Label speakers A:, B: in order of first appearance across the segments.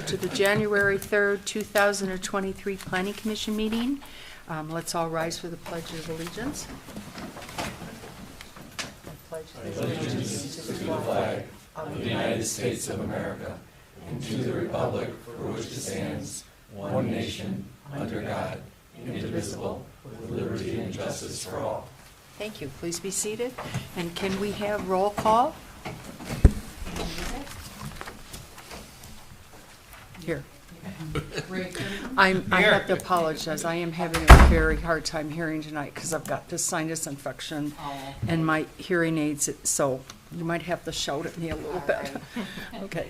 A: to the January 3rd, 2023 Planning Commission meeting. Let's all rise for the Pledge of Allegiance.
B: Pledge allegiance to the flag of the United States of America and to the republic for which it stands, one nation, under God, indivisible, with liberty and justice for all.
A: Thank you. Please be seated. And can we have roll call? Here. I have to apologize. I am having a very hard time hearing tonight because I've got this sinus infection and my hearing aids, so you might have to shout at me a little bit. Okay.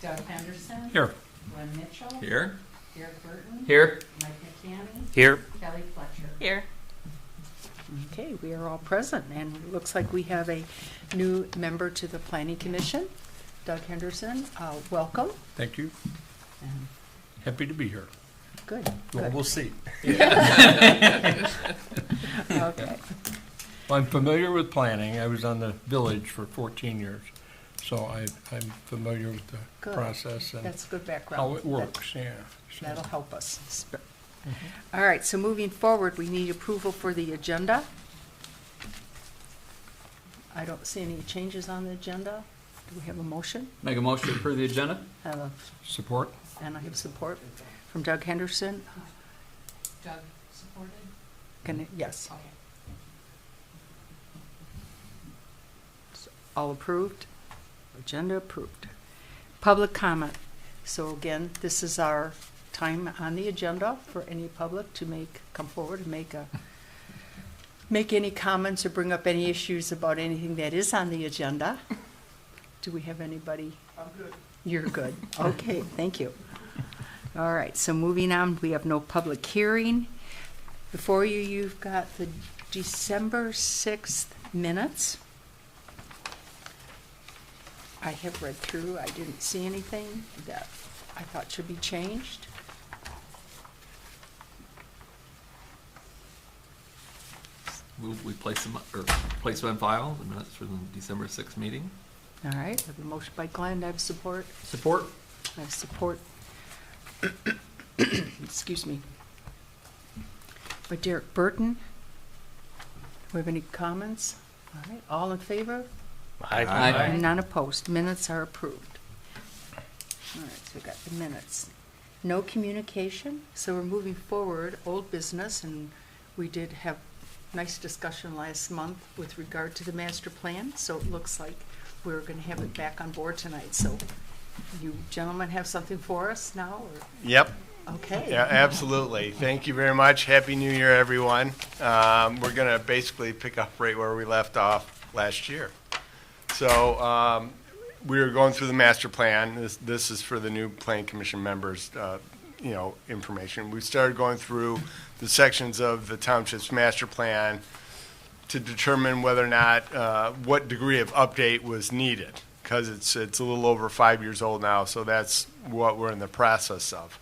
C: Doug Henderson.
D: Here.
C: Glenn Mitchell.
D: Here.
C: Derek Burton.
D: Here.
C: Mike McCanny.
D: Here.
C: Kelly Fletcher.
E: Here.
A: Okay, we are all present, and it looks like we have a new member to the Planning Commission, Doug Henderson. Welcome.
D: Thank you.
A: And
D: Happy to be here.
A: good.
D: Well,
A: Good.
D: we'll see.
A: Okay.
D: Well, I'm familiar with planning. I was on the village for 14 years, so I'm familiar with the
A: Good.
D: process and
A: That's good background.
D: how it works. Yeah. So-
A: That'll help us. All right, so moving forward, we need approval for the agenda. I don't see any changes on the agenda. Do we have a motion?
F: Make a motion to approve the agenda?
D: Support.
A: And I have support from Doug Henderson.
C: Doug supported?
A: Yes.
C: Okay.
A: All approved? Agenda approved. Public comment. So again, this is our time on the agenda for any public to come forward and make any comments or bring up any issues about anything that is on the agenda. Do we have anybody?
B: I'm good.
A: You're good. Okay, thank you. All right, so moving on, we have no public hearing. Before you, you've got the December 6th minutes. I have read through. I didn't see anything that I thought should be changed.
F: Move we place them on file, the minutes for the December 6th meeting.
A: All right, I have a motion by Glenn. I have support.
F: Support.
A: I have support. Excuse me. By Derek Burton. Do we have any comments? All right, all in favor?
F: Aye.
A: None opposed. Minutes are approved. All right, so we got the minutes. No communication, so we're moving forward, old business, and we did have nice discussion last month with regard to the master plan, so it looks like we're going to have it back on board tonight. So you gentlemen have something for us now? Or?
G: Yep.
A: Okay.
G: Yeah, absolutely. Thank you very much. Happy New Year, everyone. We're going to basically pick up right where we left off last year. So we were going through the master plan. This is for the new Planning Commission members, information. We started going through the sections of the Township's master plan to determine whether or not what degree of update was needed, because it's a little over 5 years old now, so that's what we're in the process of.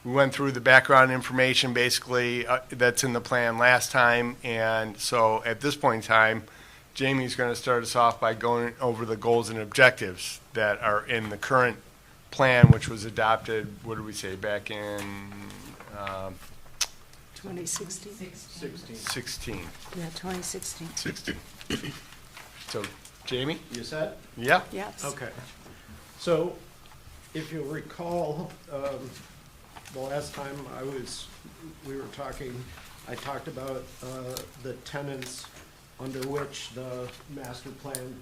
G: We went through the background information basically that's in the plan last time, and so at this point in time, Jamie's going to start us off by going over the goals and objectives that are in the current plan, which was adopted, what did we say, back in
A: 2016?
G: 16.
A: Yeah, 2016.
G: 16. So, Jamie?
B: You set?
G: Yeah?
A: Yes.
B: Okay. So, if you'll recall, the last time we were talking, I talked about the tenets under which the master plan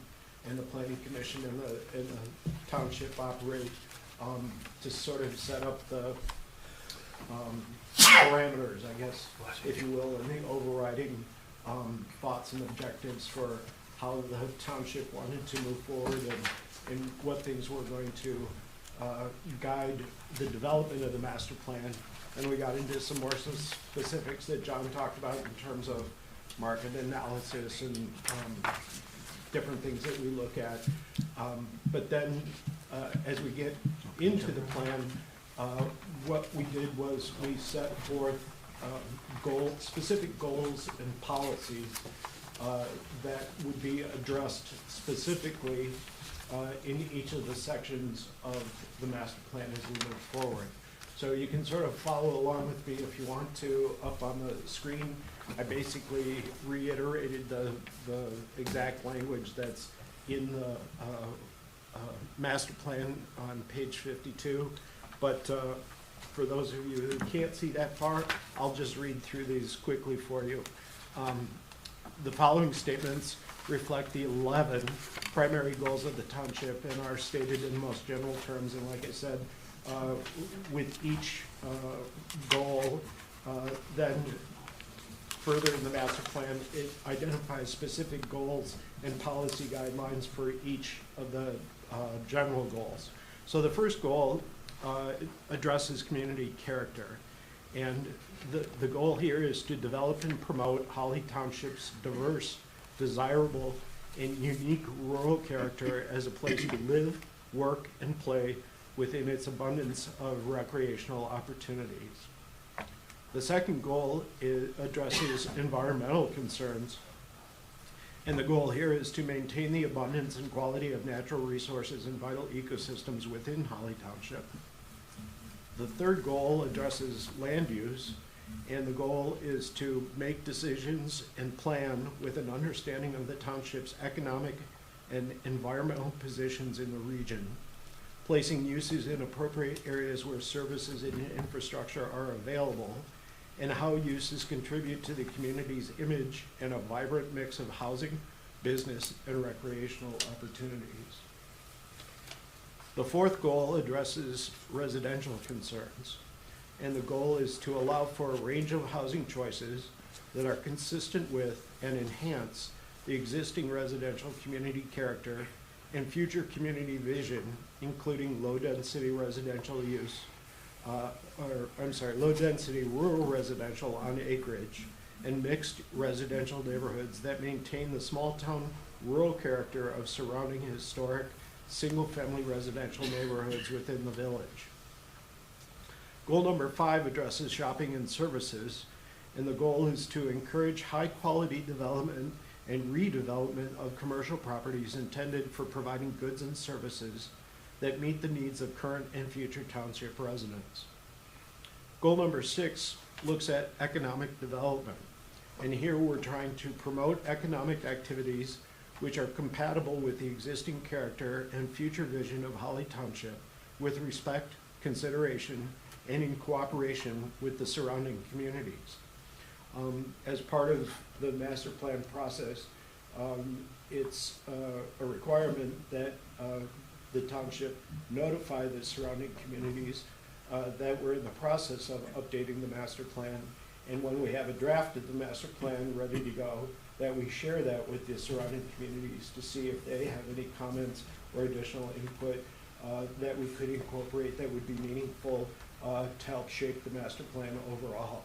B: and the planning commission and the township operate, to sort of set up the parameters, I guess, if you will, and the overriding thoughts and objectives for how the township wanted to move forward and what things were going to guide the development of the master plan. And we got into some more specifics that John talked about in terms of market analysis and different things that we look at. But then as we get into the plan, what we did was we set forth specific goals and policies that would be addressed specifically in each of the sections of the master plan as we move forward. So you can sort of follow along with me if you want to. Up on the screen, I basically reiterated the exact language that's in the master plan on page 52. But for those of you who can't see that far, I'll just read through these quickly for you. The following statements reflect the 11 primary goals of the township and are stated in the most general terms. And like I said, with each goal, then further in the master plan, it identifies specific goals and policy guidelines for each of the general goals. So the first goal addresses community character. And the goal here is to develop and promote Holly Township's diverse, desirable, and unique rural character as a place to live, work, and play within its abundance of recreational opportunities. The second goal addresses environmental concerns. And the goal here is to maintain the abundance and quality of natural resources and vital ecosystems within Holly Township. The third goal addresses land use, and the goal is to make decisions and plan with an understanding of the township's economic and environmental positions in the region, placing uses in appropriate areas where services and infrastructure are available, and how uses contribute to the community's image and a vibrant mix of housing, business, and recreational opportunities. The fourth goal addresses residential concerns, and the goal is to allow for a range of housing choices that are consistent with and enhance the existing residential community character and future community vision, including low-density residential use, low-density rural residential on acreage, and mixed residential neighborhoods that maintain the small-town rural character of surrounding historic single-family residential neighborhoods within the village. Goal number 5 addresses shopping and services, and the goal is to encourage high-quality development and redevelopment of commercial properties intended for providing goods and services that meet the needs of current and future township residents. Goal number 6 looks at economic development, and here we're trying to promote economic activities which are compatible with the existing character and future vision of Holly Township with respect, consideration, and in cooperation with the surrounding communities. As part of the master plan process, it's a requirement that the township notify the surrounding communities that we're in the process of updating the master plan. And when we have a draft of the master plan ready to go, that we share that with the surrounding communities to see if they have any comments or additional input that we could incorporate that would be meaningful to help shape the master plan overall.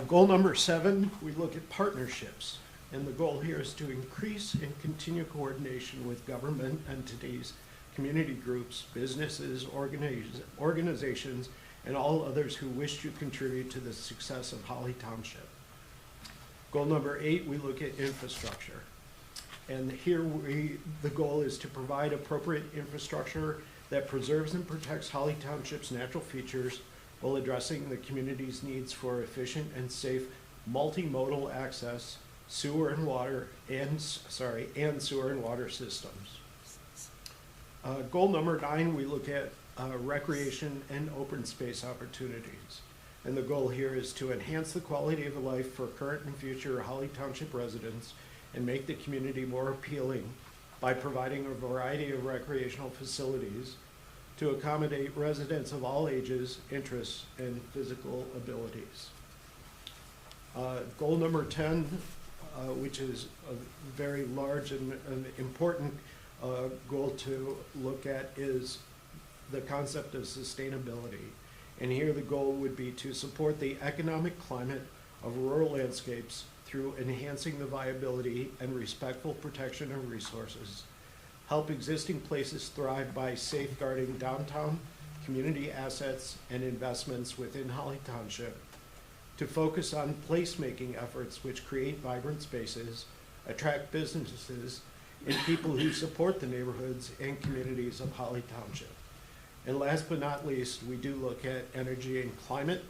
B: Goal number 7, we look at partnerships. And the goal here is to increase and continue coordination with government entities, community groups, businesses, organizations, and all others who wish to contribute to the success of Holly Township. Goal number 8, we look at infrastructure. And here the goal is to provide appropriate infrastructure that preserves and protects Holly Township's natural features while addressing the community's needs for efficient and safe multimodal access, sewer and water systems. Goal number 9, we look at recreation and open space opportunities. And the goal here is to enhance the quality of life for current and future Holly Township residents and make the community more appealing by providing a variety of recreational facilities to accommodate residents of all ages, interests, and physical abilities. Goal number 10, which is a very large and important goal to look at, is the concept of sustainability. And here the goal would be to support the economic climate of rural landscapes through enhancing the viability and respectful protection of resources, help existing places thrive by safeguarding downtown community assets and investments within Holly Township, to focus on placemaking efforts which create vibrant spaces, attract businesses, and people who support the neighborhoods and communities of Holly Township. And last but not least, we do look at energy and climate,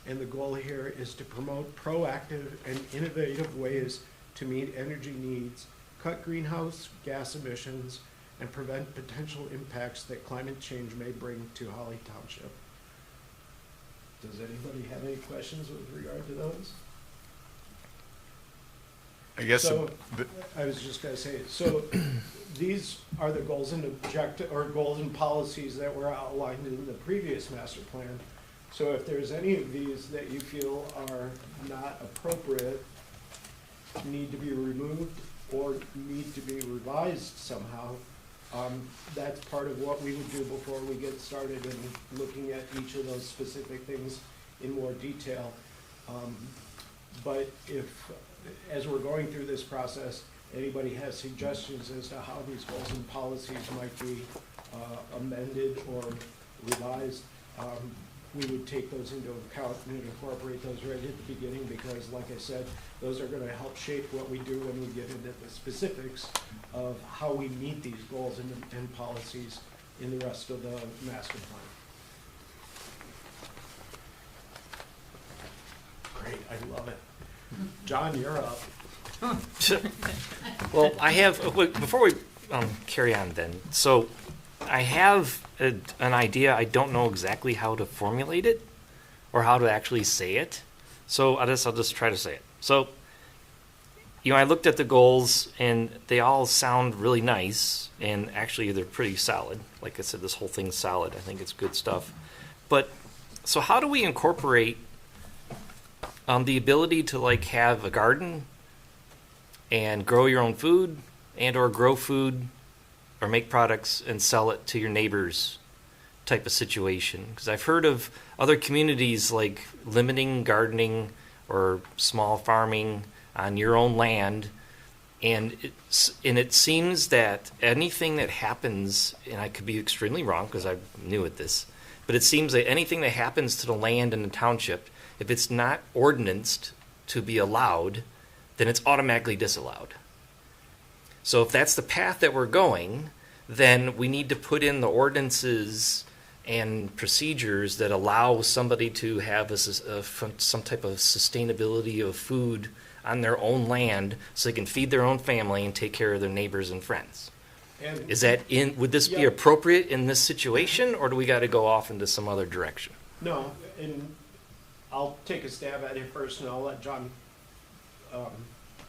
B: and the goal here is to promote proactive and innovative ways to meet energy needs, cut greenhouse gas emissions, and prevent potential impacts that climate change may bring to Holly Township. Does anybody have any questions with regard to those?
G: I guess,
B: So, I was just gonna say, so these are the goals and goals and policies that were outlined in the previous master plan. So if there's any of these that you feel are not appropriate, need to be removed, or need to be revised somehow, that's part of what we would do before we get started in looking at each of those specific things in more detail. But if, as we're going through this process, anybody has suggestions as to how these goals and policies might be amended or revised, we would take those into account and incorporate those right at the beginning, because like I said, those are gonna help shape what we do when we get into the specifics of how we meet these goals and policies in the rest of the master plan. Great, I love it. John, you're up.
E: Well, I have, before we carry on then, so I have an idea. I don't know exactly how to formulate it or how to actually say it. So I'll just try to say it. So, I looked at the goals and they all sound really nice, and actually they're pretty solid. Like I said, this whole thing's solid. I think it's good stuff. But, so how do we incorporate the ability to have a garden and grow your own food and or grow food or make products and sell it to your neighbors type of situation? Because I've heard of other communities limiting gardening or small farming on your own land, and it seems that anything that happens, and I could be extremely wrong because I'm new at this, but it seems that anything that happens to the land in the township, if it's not ordinanced to be allowed, then it's automatically disallowed. So if that's the path that we're going, then we need to put in the ordinances and procedures that allow somebody to have some type of sustainability of food on their own land so they can feed their own family and take care of their neighbors and friends.
B: And
E: Would this be
B: Yeah.
E: appropriate in this situation, or do we got to go off into some other direction?
B: no, and I'll take a stab at it first, and I'll let John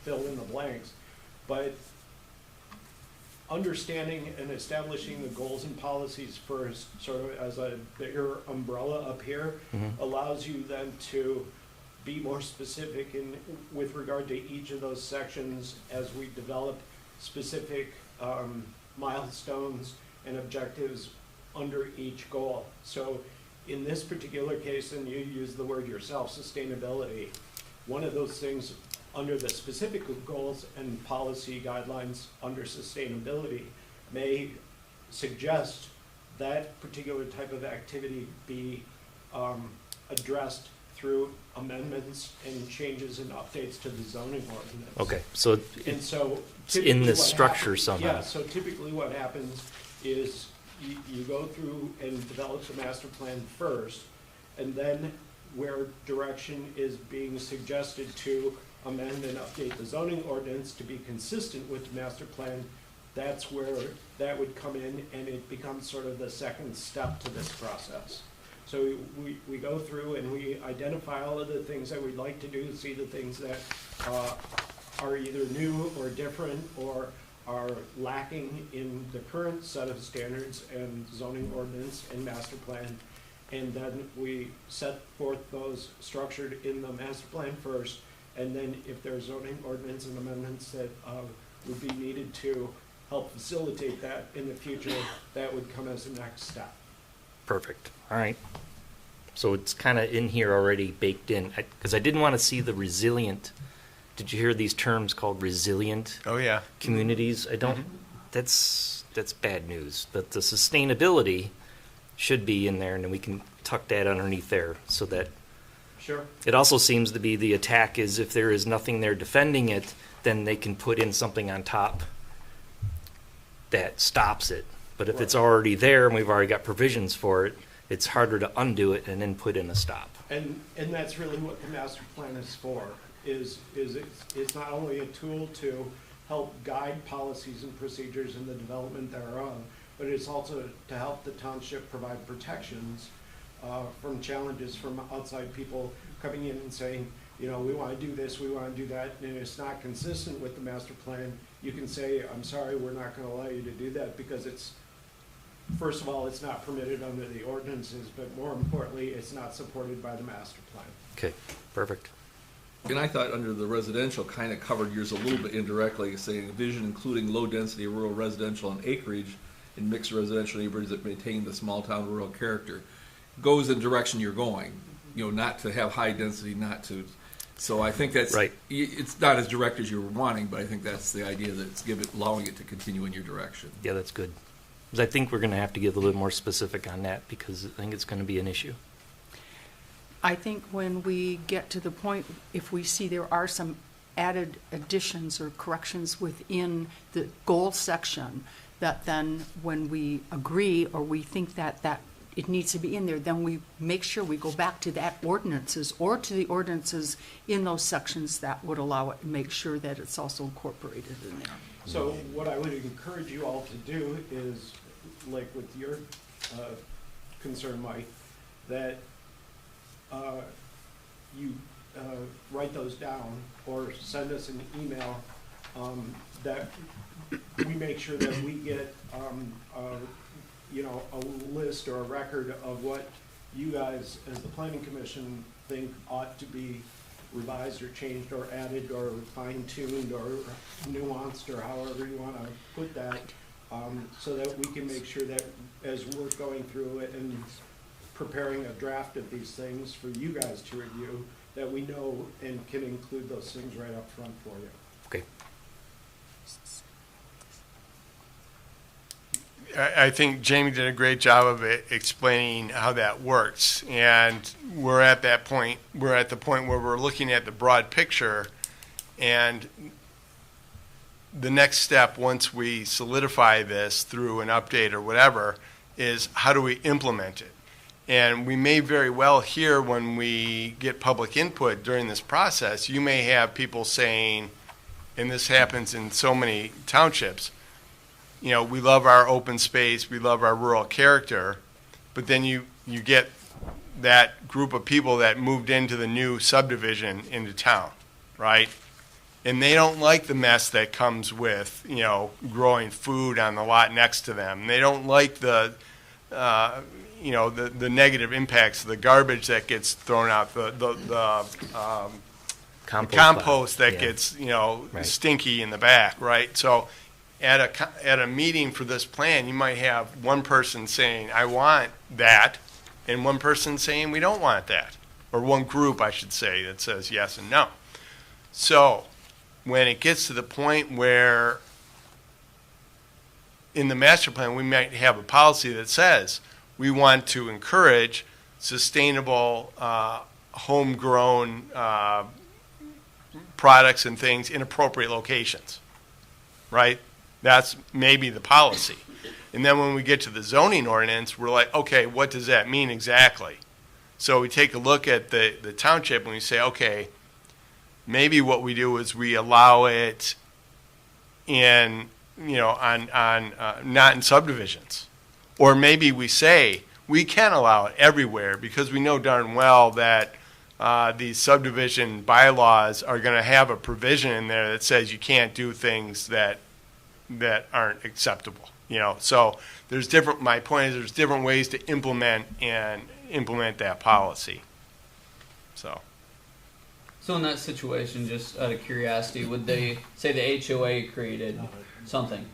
B: fill in the blanks. But understanding and establishing the goals and policies first, sort of as a bigger umbrella up here, allows you then to be more specific with regard to each of those sections as we develop specific milestones and objectives under each goal. So in this particular case, and you use the word yourself, sustainability, one of those things under the specific goals and policy guidelines under sustainability may suggest that particular type of activity be addressed through amendments and changes and updates to the zoning ordinance.
E: Okay, so
B: And so
E: it's in
B: typically
E: the
B: what
E: structure
B: happens-
E: somehow.
B: Yeah, so typically what happens is you go through and develop the master plan first, and then where direction is being suggested to amend and update the zoning ordinance to be consistent with the master plan, that's where that would come in, and it becomes sort of the second step to this process. So we go through and we identify all of the things that we'd like to do, see the things that are either new or different or are lacking in the current set of standards and zoning ordinance and master plan. And then we set forth those structured in the master plan first. And then if there are zoning ordinance and amendments that would be needed to help facilitate that in the future, that would come as the next step.
E: Perfect. All right. So it's kind of in here already baked in, because I didn't want to see the resilient. Did you hear these terms called resilient
G: oh yeah,
E: communities? I don't. That's bad news. But the sustainability should be in there, and then we can tuck that underneath there, so that
B: Sure.
E: it also seems to be the attack is if there is nothing there defending it, then they can put in something on top that stops it. But if it's already there and we've already got provisions for it, it's harder to undo it and then put in a stop.
B: And that's really what the master plan is for, is it's not only a tool to help guide policies and procedures in the development thereof, but it's also to help the township provide protections from challenges from outside people coming in and saying, you know, we want to do this, we want to do that, and it's not consistent with the master plan. You can say, I'm sorry, we're not going to allow you to do that because it's, first of all, it's not permitted under the ordinances, but more importantly, it's not supported by the master plan.
E: Okay, perfect.
F: And I thought under the residential kind of covered yours a little bit indirectly, saying vision including low-density rural residential and acreage in mixed residential neighborhoods that maintain the small-town rural character goes in the direction you're going. You know, not to have high density, not to. So I think that's
E: Right.
F: It's not as direct as you were wanting, but I think that's the idea, that it's allowing it to continue in your direction.
E: Yeah, that's good. 'Cause I think we're going to have to get a little more specific on that because I think it's going to be an issue.
A: I think when we get to the point, if we see there are some added additions or corrections within the goal section, that then when we agree or we think that it needs to be in there, then we make sure we go back to that ordinances or to the ordinances in those sections that would allow it, and make sure that it's also incorporated in there.
B: So what I would encourage you all to do is, like with your concern, Mike, that you write those down or send us an email that we make sure that we get you know, a list or a record of what you guys as the planning commission think ought to be revised or changed or added or fine-tuned or nuanced or however you want to put that, so that we can make sure that as we're going through it and preparing a draft of these things for you guys to review, that we know and can include those things right up front for you.
E: Okay.
G: I think Jamie did a great job of explaining how that works. And we're at that point, we're at the point where we're looking at the broad picture, and the next step, once we solidify this through an update or whatever, is how do we implement it? And we may very well hear, when we get public input during this process, you may have people saying, and this happens in so many townships, you know, we love our open space, we love our rural character, but then you get that group of people that moved into the new subdivision into town, right? And they don't like the mess that comes with, you know, growing food on the lot next to them. They don't like the, you know, the negative impacts, the garbage that gets thrown out, the compost that
E: Yeah.
G: gets, you know,
E: Right.
G: stinky in the back, right? So at a meeting for this plan, you might have one person saying, I want that, and one person saying, we don't want that. Or one group, I should say, that says yes and no. So when it gets to the point where in the master plan, we might have a policy that says we want to encourage sustainable, homegrown products and things in appropriate locations, right? That's maybe the policy. And then when we get to the zoning ordinance, we're like, okay, what does that mean exactly? So we take a look at the township and we say, okay, maybe what we do is we allow it in, you know, not in subdivisions. Or maybe we say we can allow it everywhere because we know darn well that these subdivision bylaws are going to have a provision in there that says you can't do things that aren't acceptable. You know, so there's different. My point is, there's different ways to implement that policy. So
H: in that situation, just out of curiosity, would they say the HOA created something?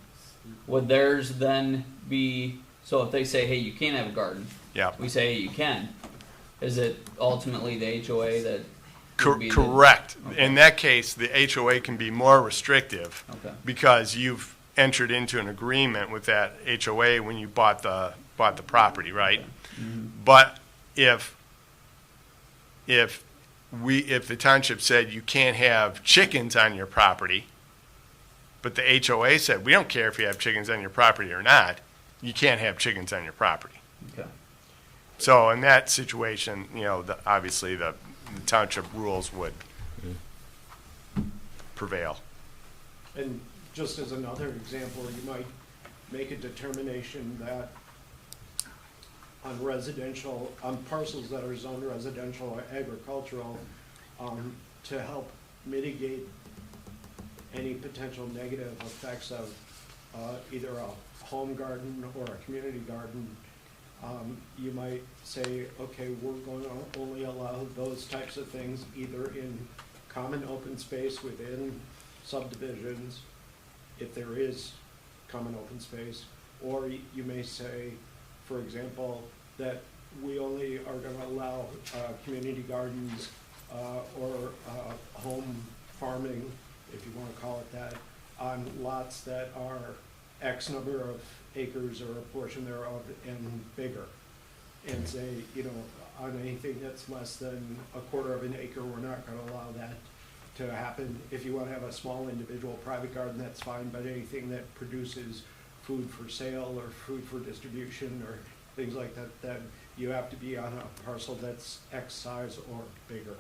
H: Would theirs then be, so if they say, hey, you can't have a garden,
G: yeah,
H: we say, hey, you can, is it ultimately the HOA that would be the-
G: correct.
H: Okay.
G: In that case, the HOA can be more restrictive
H: Okay.
G: because you've entered into an agreement with that HOA when you bought the property, right?
H: Mm-hmm.
G: But if the township said you can't have chickens on your property, But the HOA said, we don't care if you have chickens on your property or not. You can't have chickens on your property.
H: Okay.
G: So in that situation, obviously the township rules would prevail.
B: And just as another example, you might make a determination that on parcels that are zoned residential or agricultural, to help mitigate any potential negative effects of either a home garden or a community garden, you might say, okay, we're going to only allow those types of things either in common open space within subdivisions, if there is common open space, or you may say, for example, that we only are going to allow community gardens or home farming, if you want to call it that, on lots that are X number of acres or a portion thereof and bigger. And say, on anything that's less than a quarter of an acre, we're not going to allow that to happen. If you want to have a small individual private garden, that's fine, but anything that produces food for sale or food for distribution or things like that, then you have to be on a parcel that's X size or bigger.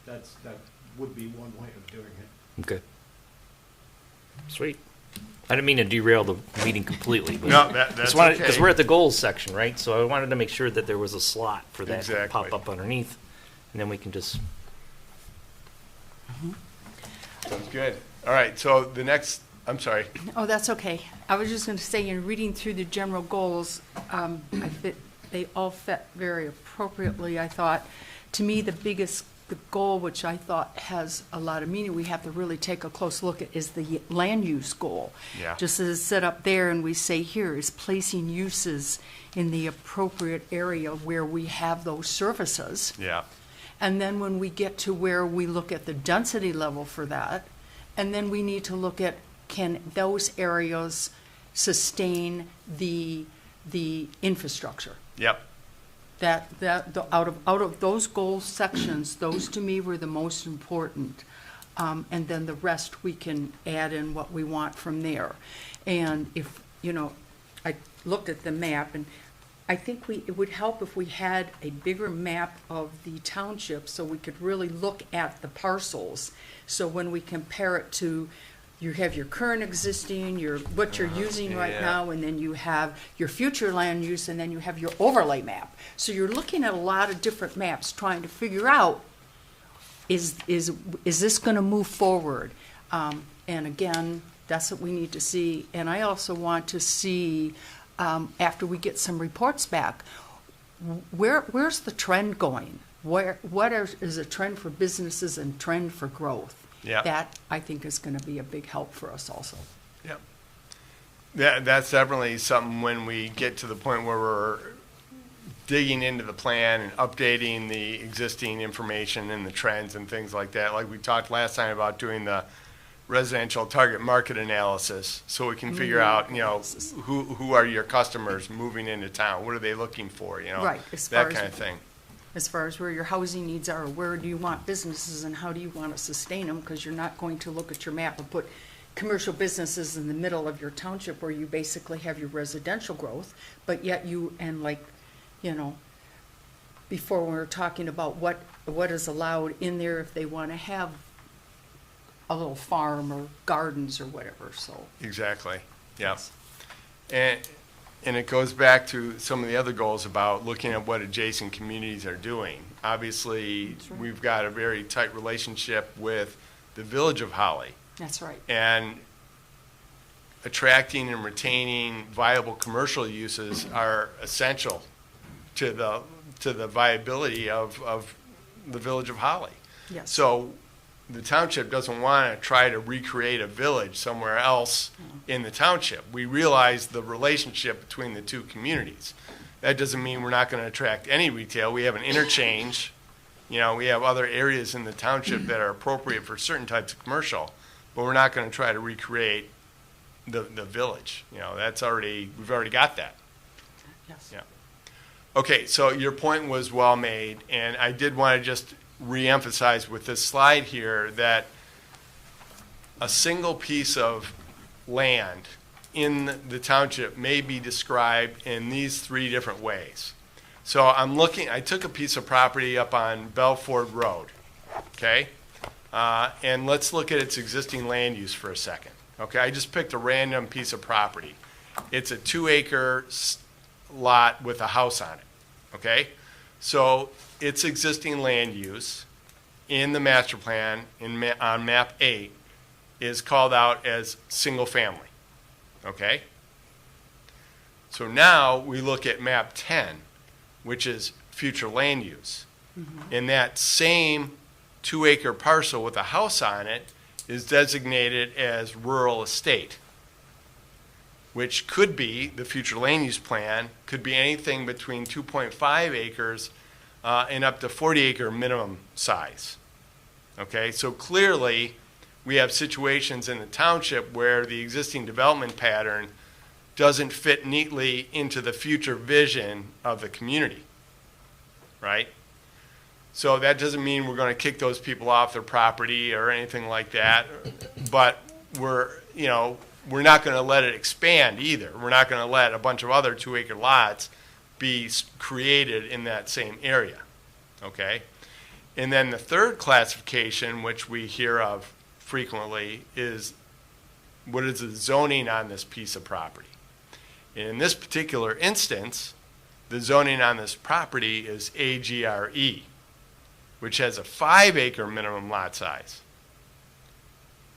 B: That would be one way of doing it.
E: Okay. Sweet. I didn't mean to derail the meeting completely, but
G: No, that's okay.
E: because we're at the goals section, right? So I wanted to make sure that there was a slot for that to
G: Exactly.
E: pop up underneath, and then we can just.
G: Sounds good. All right, so the next, I'm sorry.
A: Oh, that's okay. I was just going to say, in reading through the general goals, they all fit very appropriately. I thought, to me, the goal, which I thought has a lot of meaning, we have to really take a close look at, is the land use goal.
G: Yeah.
A: Just as it's set up there, and we say here, is placing uses in the appropriate area where we have those services.
G: Yeah.
A: And then when we get to where we look at the density level for that, and then we need to look at, can those areas sustain the infrastructure?
G: Yep.
A: Out of those goal sections, those to me were the most important. And then the rest we can add in what we want from there. And if, I looked at the map, and I think it would help if we had a bigger map of the township so we could really look at the parcels. So when we compare it to, you have your current existing, what you're using right
G: yeah.
A: now, and then you have your future land use, and then you have your overlay map. So you're looking at a lot of different maps, trying to figure out, is this going to move forward? And again, that's what we need to see. And I also want to see, after we get some reports back, where's the trend going? What is a trend for businesses and trend for growth?
G: Yeah.
A: That, I think, is going to be a big help for us also.
G: Yep. That's definitely something when we get to the point where we're digging into the plan and updating the existing information and the trends and things like that. Like we talked last time about doing the residential target market analysis, so we can figure out, who are your customers moving into town? What are they looking for?
A: Right, as far
G: that
A: as-
G: kind of thing.
A: As far as where your housing needs are, where do you want businesses and how do you want to sustain them? Because you're not going to look at your map and put commercial businesses in the middle of your township where you basically have your residential growth, but yet before we were talking about what is allowed in there if they want to have a little farm or gardens or whatever, so.
G: Exactly. Yes. And it goes back to some of the other goals about looking at what adjacent communities are doing. Obviously,
A: That's right.
G: we've got a very tight relationship with the village of Holly.
A: That's right.
G: And attracting and retaining viable commercial uses are essential to the viability of the village of Holly.
A: Yes.
G: So the township doesn't want to try to recreate a village somewhere else in the township. We realize the relationship between the two communities. That doesn't mean we're not going to attract any retail. We have an interchange. We have other areas in the township that are appropriate for certain types of commercial, but we're not going to try to recreate the village. We've already got that.
A: Yes.
G: Yeah. Okay, so your point was well made, and I did want to just reemphasize with this slide here that a single piece of land in the township may be described in these three different ways. So I took a piece of property up on Belford Road, okay? And let's look at its existing land use for a second, okay? I just picked a random piece of property. It's a 2-acre lot with a house on it, okay? So its existing land use in the master plan on map 8 is called out as single family, okay? So now we look at map 10, which is future land use. In that same 2-acre parcel with a house on it is designated as rural estate, which could be the future land use plan, could be anything between 2.5 acres and up to 40-acre minimum size. Okay, so clearly we have situations in the township where the existing development pattern doesn't fit neatly into the future vision of the community, right? So that doesn't mean we're going to kick those people off their property or anything like that, but we're not going to let it expand either. We're not going to let a bunch of other 2-acre lots be created in that same area, okay? And then the third classification, which we hear of frequently, is what is the zoning on this piece of property. In this particular instance, the zoning on this property is AGRE, which has a 5-acre minimum lot size.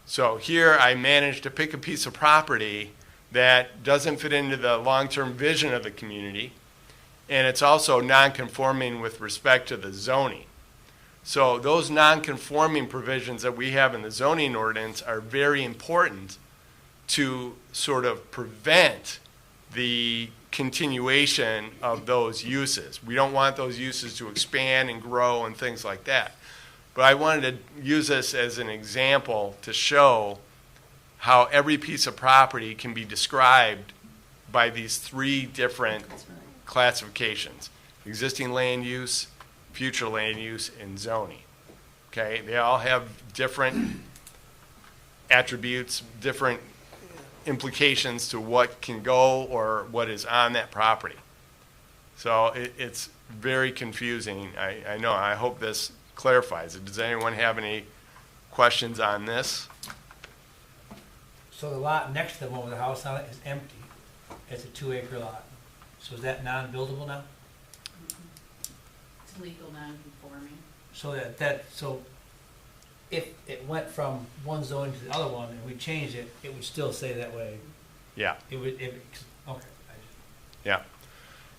G: So here I managed to pick a piece of property that doesn't fit into the long-term vision of the community, and it's also non-conforming with respect to the zoning. So those non-conforming provisions that we have in the zoning ordinance are very important to sort of prevent the continuation of those uses. We don't want those uses to expand and grow and things like that. But I wanted to use this as an example to show how every piece of property can be described by these three different classifications: existing land use, future land use, and zoning. Okay, they all have different attributes, different implications to what can go or what is on that property. So it's very confusing. I know, I hope this clarifies it. Does anyone have any questions on this?
I: So the lot next to the one with the house on it is empty. It's a 2-acre lot. So is that non-buildable now?
C: It's legal non-conforming.
I: So if it went from one zone to the other one and we changed it, it would still say that way.
G: Yeah.
I: Okay.
G: Yeah.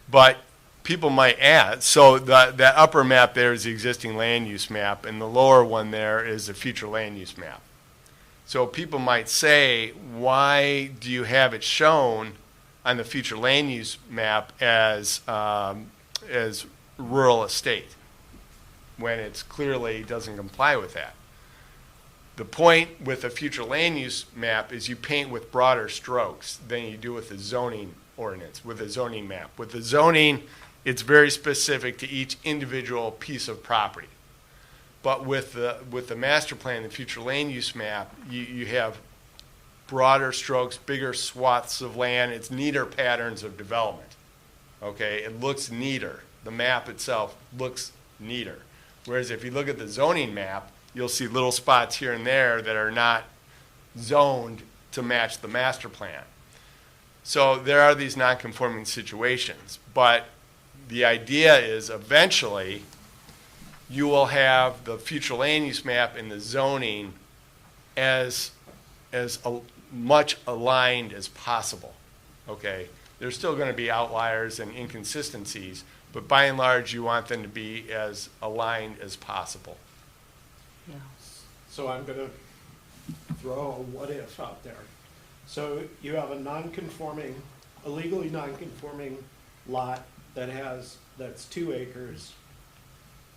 G: But people might add, so that upper map there is the existing land use map, and the lower one there is the future land use map. So people might say, why do you have it shown on the future land use map as rural estate when it clearly doesn't comply with that? The point with a future land use map is you paint with broader strokes than you do with the zoning ordinance, with a zoning map. With the zoning, it's very specific to each individual piece of property. But with the master plan, the future land use map, you have broader strokes, bigger swaths of land. It's neater patterns of development. Okay, it looks neater. The map itself looks neater. Whereas if you look at the zoning map, you'll see little spots here and there that are not zoned to match the master plan. So there are these non-conforming situations, but the idea is eventually you will have the future land use map and the zoning as much aligned as possible. Okay, there's still going to be outliers and inconsistencies, but by and large you want them to be as aligned as possible.
A: Yeah.
B: So I'm going to throw a what if out there. So you have a legally non-conforming lot that's 2 acres,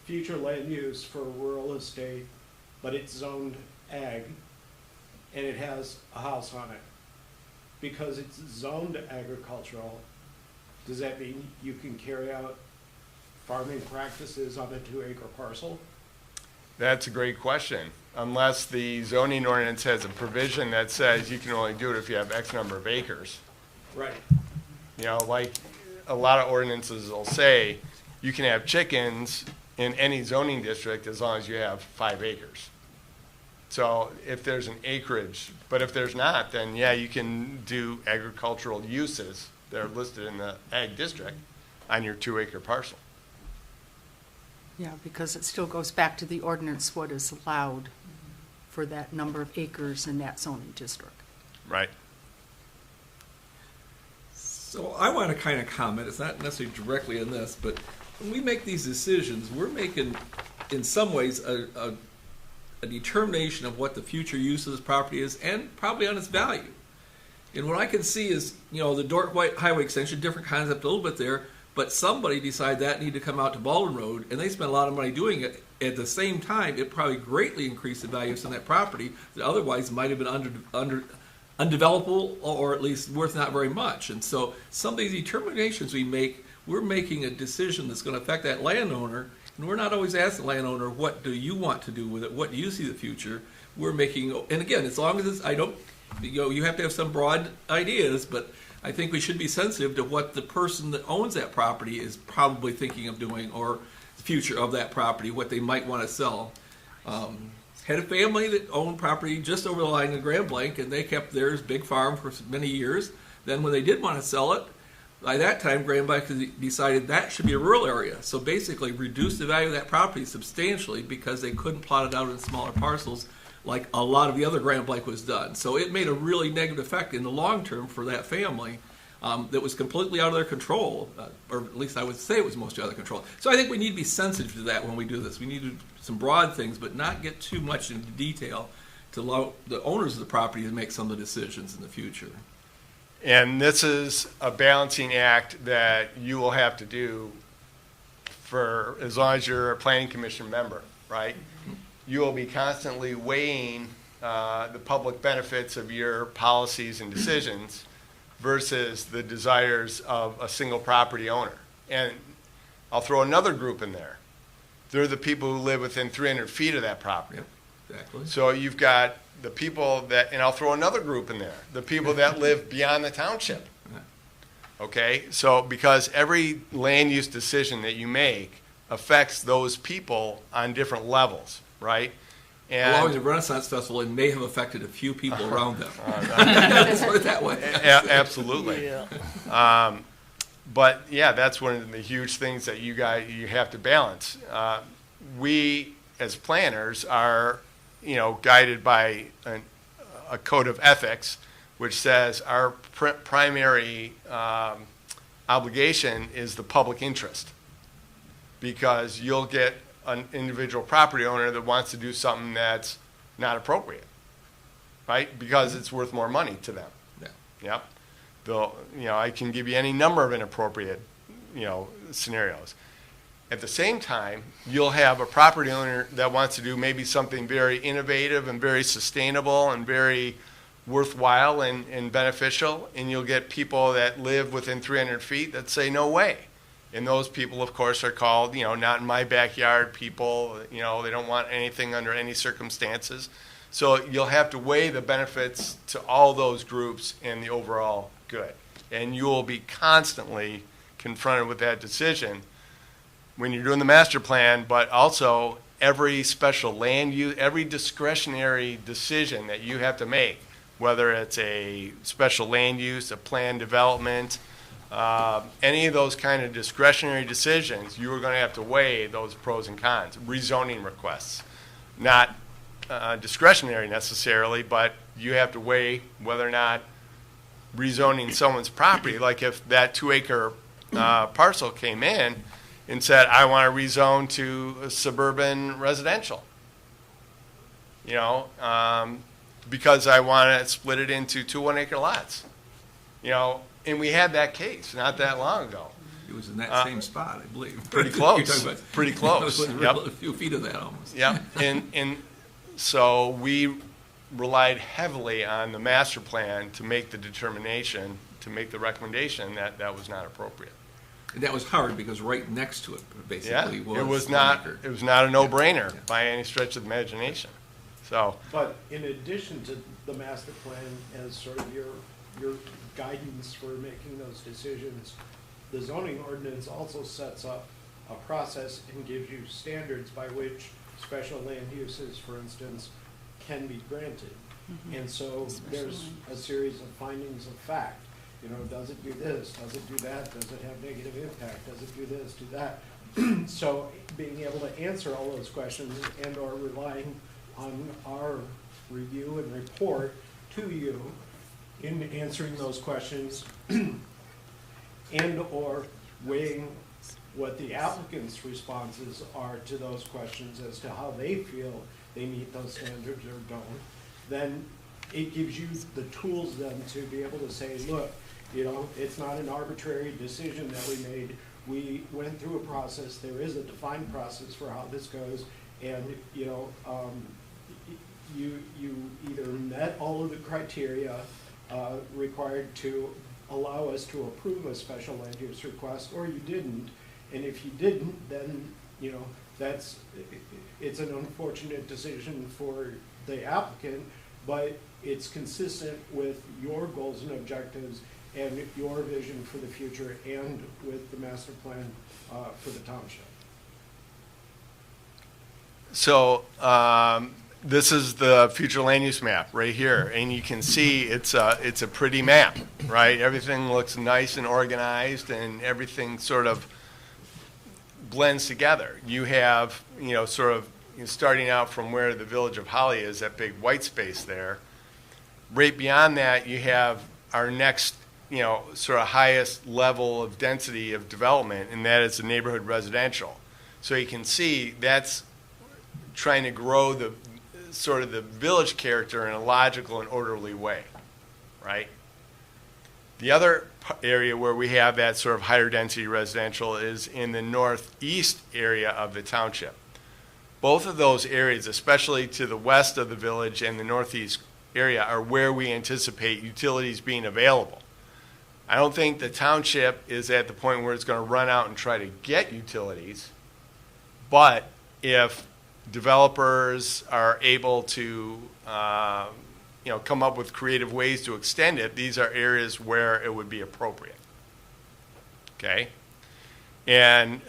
B: future land use for rural estate, but it's zoned ag, and it has a house on it. Because it's zoned agricultural, does that mean you can carry out farming practices on a 2-acre parcel?
G: That's a great question. unless the zoning ordinance has a provision that says you can only do it if you have X number of acres.
F: Right.
G: You know, like a lot of ordinances will say, you can have chickens in any zoning district as long as you have 5 acres. So if there's an acreage, but if there's not, then yeah, you can do agricultural uses that are listed in the ag district on your 2-acre parcel.
A: Yeah, because it still goes back to the ordinance, what is allowed for that number of acres in that zoning district.
G: Right.
F: So I want to kind of comment, it's not necessarily directly in this, but when we make these decisions, we're making, in some ways, a determination of what the future use of this property is and probably on its value. And what I can see is, you know, the Dork White Highway extension, different concept a little bit there, but somebody decided that needed to come out to Baldwin Road, and they spent a lot of money doing it. At the same time, it probably greatly increased the value of some of that property that otherwise might have been undevelopable or at least worth not very much. And so some of these determinations we make, we're making a decision that's going to affect that landowner, and we're not always asking the landowner, what do you want to do with it? What do you see the future? We're making, and again, as long as it's, I don't, you know, you have to have some broad ideas, but I think we should be sensitive to what the person that owns that property is probably thinking of doing, or the future of that property, what they might want to sell. Had a family that owned property just over the line in Grand Blanc, and they kept theirs, big farm, for many years. Then when they did want to sell it, by that time, Grand Blanc decided that should be a rural area. So basically reduced the value of that property substantially because they couldn't plot it out in smaller parcels like a lot of the other Grand Blanc was done. So it made a really negative effect in the long term for that family that was completely out of their control, or at least I would say it was mostly out of their control. So I think we need to be sensitive to that when we do this. We need to do some broad things, but not get too much into detail to allow the owners of the property to make some of the decisions in the future.
G: And this is a balancing act that you will have to do for as long as you're a planning commission member, right? You will be constantly weighing the public benefits of your policies and decisions versus the desires of a single property owner. And I'll throw another group in there. They're the people who live within 300 feet of that property.
F: Yep, exactly.
G: So you've got the people that, and I'll throw another group in there, the people that live beyond the township. Okay, so because every land use decision that you make affects those people on different levels, right? And
F: Along with the Renaissance Festival, it may have affected a few people around them. Let's put it that way.
G: Absolutely. But yeah, that's one of the huge things that you have to balance. We as planners are, you know, guided by a code of ethics, which says our primary obligation is the public interest, because you'll get an individual property owner that wants to do something that's not appropriate, right? Because it's worth more money to them.
F: Yeah.
G: Yep. They'll, you know, I can give you any number of inappropriate, you know, scenarios. At the same time, you'll have a property owner that wants to do maybe something very innovative and very sustainable and very worthwhile and beneficial, and you'll get people that live within 300 feet that say no way. And those people, of course, are called, you know, not in my backyard people. You know, they don't want anything under any circumstances. So you'll have to weigh the benefits to all those groups and the overall good. And you will be constantly confronted with that decision when you're doing the master plan, but also every special land use, every discretionary decision that you have to make, whether it's a special land use, a planned development, any of those kind of discretionary decisions, you are going to have to weigh those pros and cons. Rezoning requests, not discretionary necessarily, but you have to weigh whether or not rezoning someone's property, like if that 2-acre parcel came in and said, I want to rezone to a suburban residential, you know, because I want to split it into 2 1-acre lots, you know. And we had that case not that long ago.
F: It was in that same spot, I believe.
G: Pretty close. Pretty close.
F: Yep. A few feet of that almost.
G: Yeah. And so we relied heavily on the master plan to make the determination, to make the recommendation that that was not appropriate.
F: And that was hard because right next to it, basically,
G: it was not a no-brainer by any stretch of the imagination. So,
B: But in addition to the master plan as sort of your guidance for making those decisions, the zoning ordinance also sets up a process and gives you standards by which special land uses, for instance, can be granted. And so there's a series of findings of fact. You know, does it do this? Does it do that? Does it have negative impact? Does it do this, do that? So being able to answer all those questions and or relying on our review and report to you in answering those questions and or weighing what the applicant's responses are to those questions as to how they feel they meet those standards or don't, then it gives you the tools then to be able to say, look, you know, it's not an arbitrary decision that we made. We went through a process. There is a defined process for how this goes, and you know, you either met all of the criteria required to allow us to approve a special land use request, or you didn't. And if you didn't, then you know it's an unfortunate decision for the applicant, but it's consistent with your goals and objectives and your vision for the future and with the master plan for the township.
G: so this is the future land use map right here, and you can see it's a pretty map, right? Everything looks nice and organized, and everything sort of blends together. You have, you know, sort of starting out from where the village of Holly is, that big white space there. Right beyond that, you have our next, you know, sort of highest level of density of development, and that is the neighborhood residential. So you can see that's trying to grow the sort of the village character in a logical and orderly way, right? The other area where we have that sort of higher density residential is in the northeast area of the township. Both of those areas, especially to the west of the village and the northeast area, are where we anticipate utilities being available. I don't think the township is at the point where it's going to run out and try to get utilities, but if developers are able to you know, come up with creative ways to extend it, these are areas where it would be appropriate. Okay? And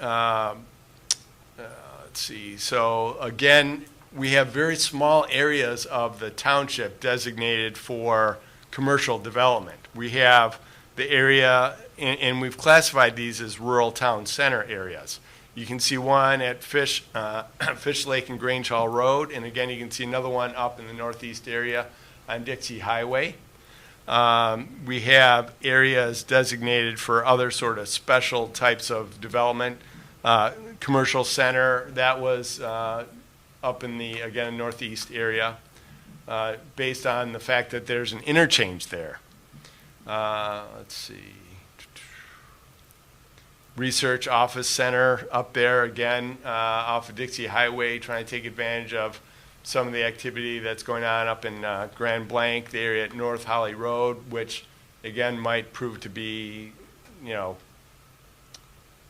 G: let's see. So again, we have very small areas of the township designated for commercial development. We have the area, and we've classified these as rural town center areas. You can see one at Fish Lake and Grange Hall Road, and again, you can see another one up in the northeast area on Dixie Highway. We have areas designated for other sort of special types of development. Commercial center, that was up in the, again, northeast area, based on the fact that there's an interchange there. Let's see. Research Office Center up there, again, off of Dixie Highway, trying to take advantage of some of the activity that's going on up in Grand Blanc, the area at North Holly Road, which, again, might prove to be, you know,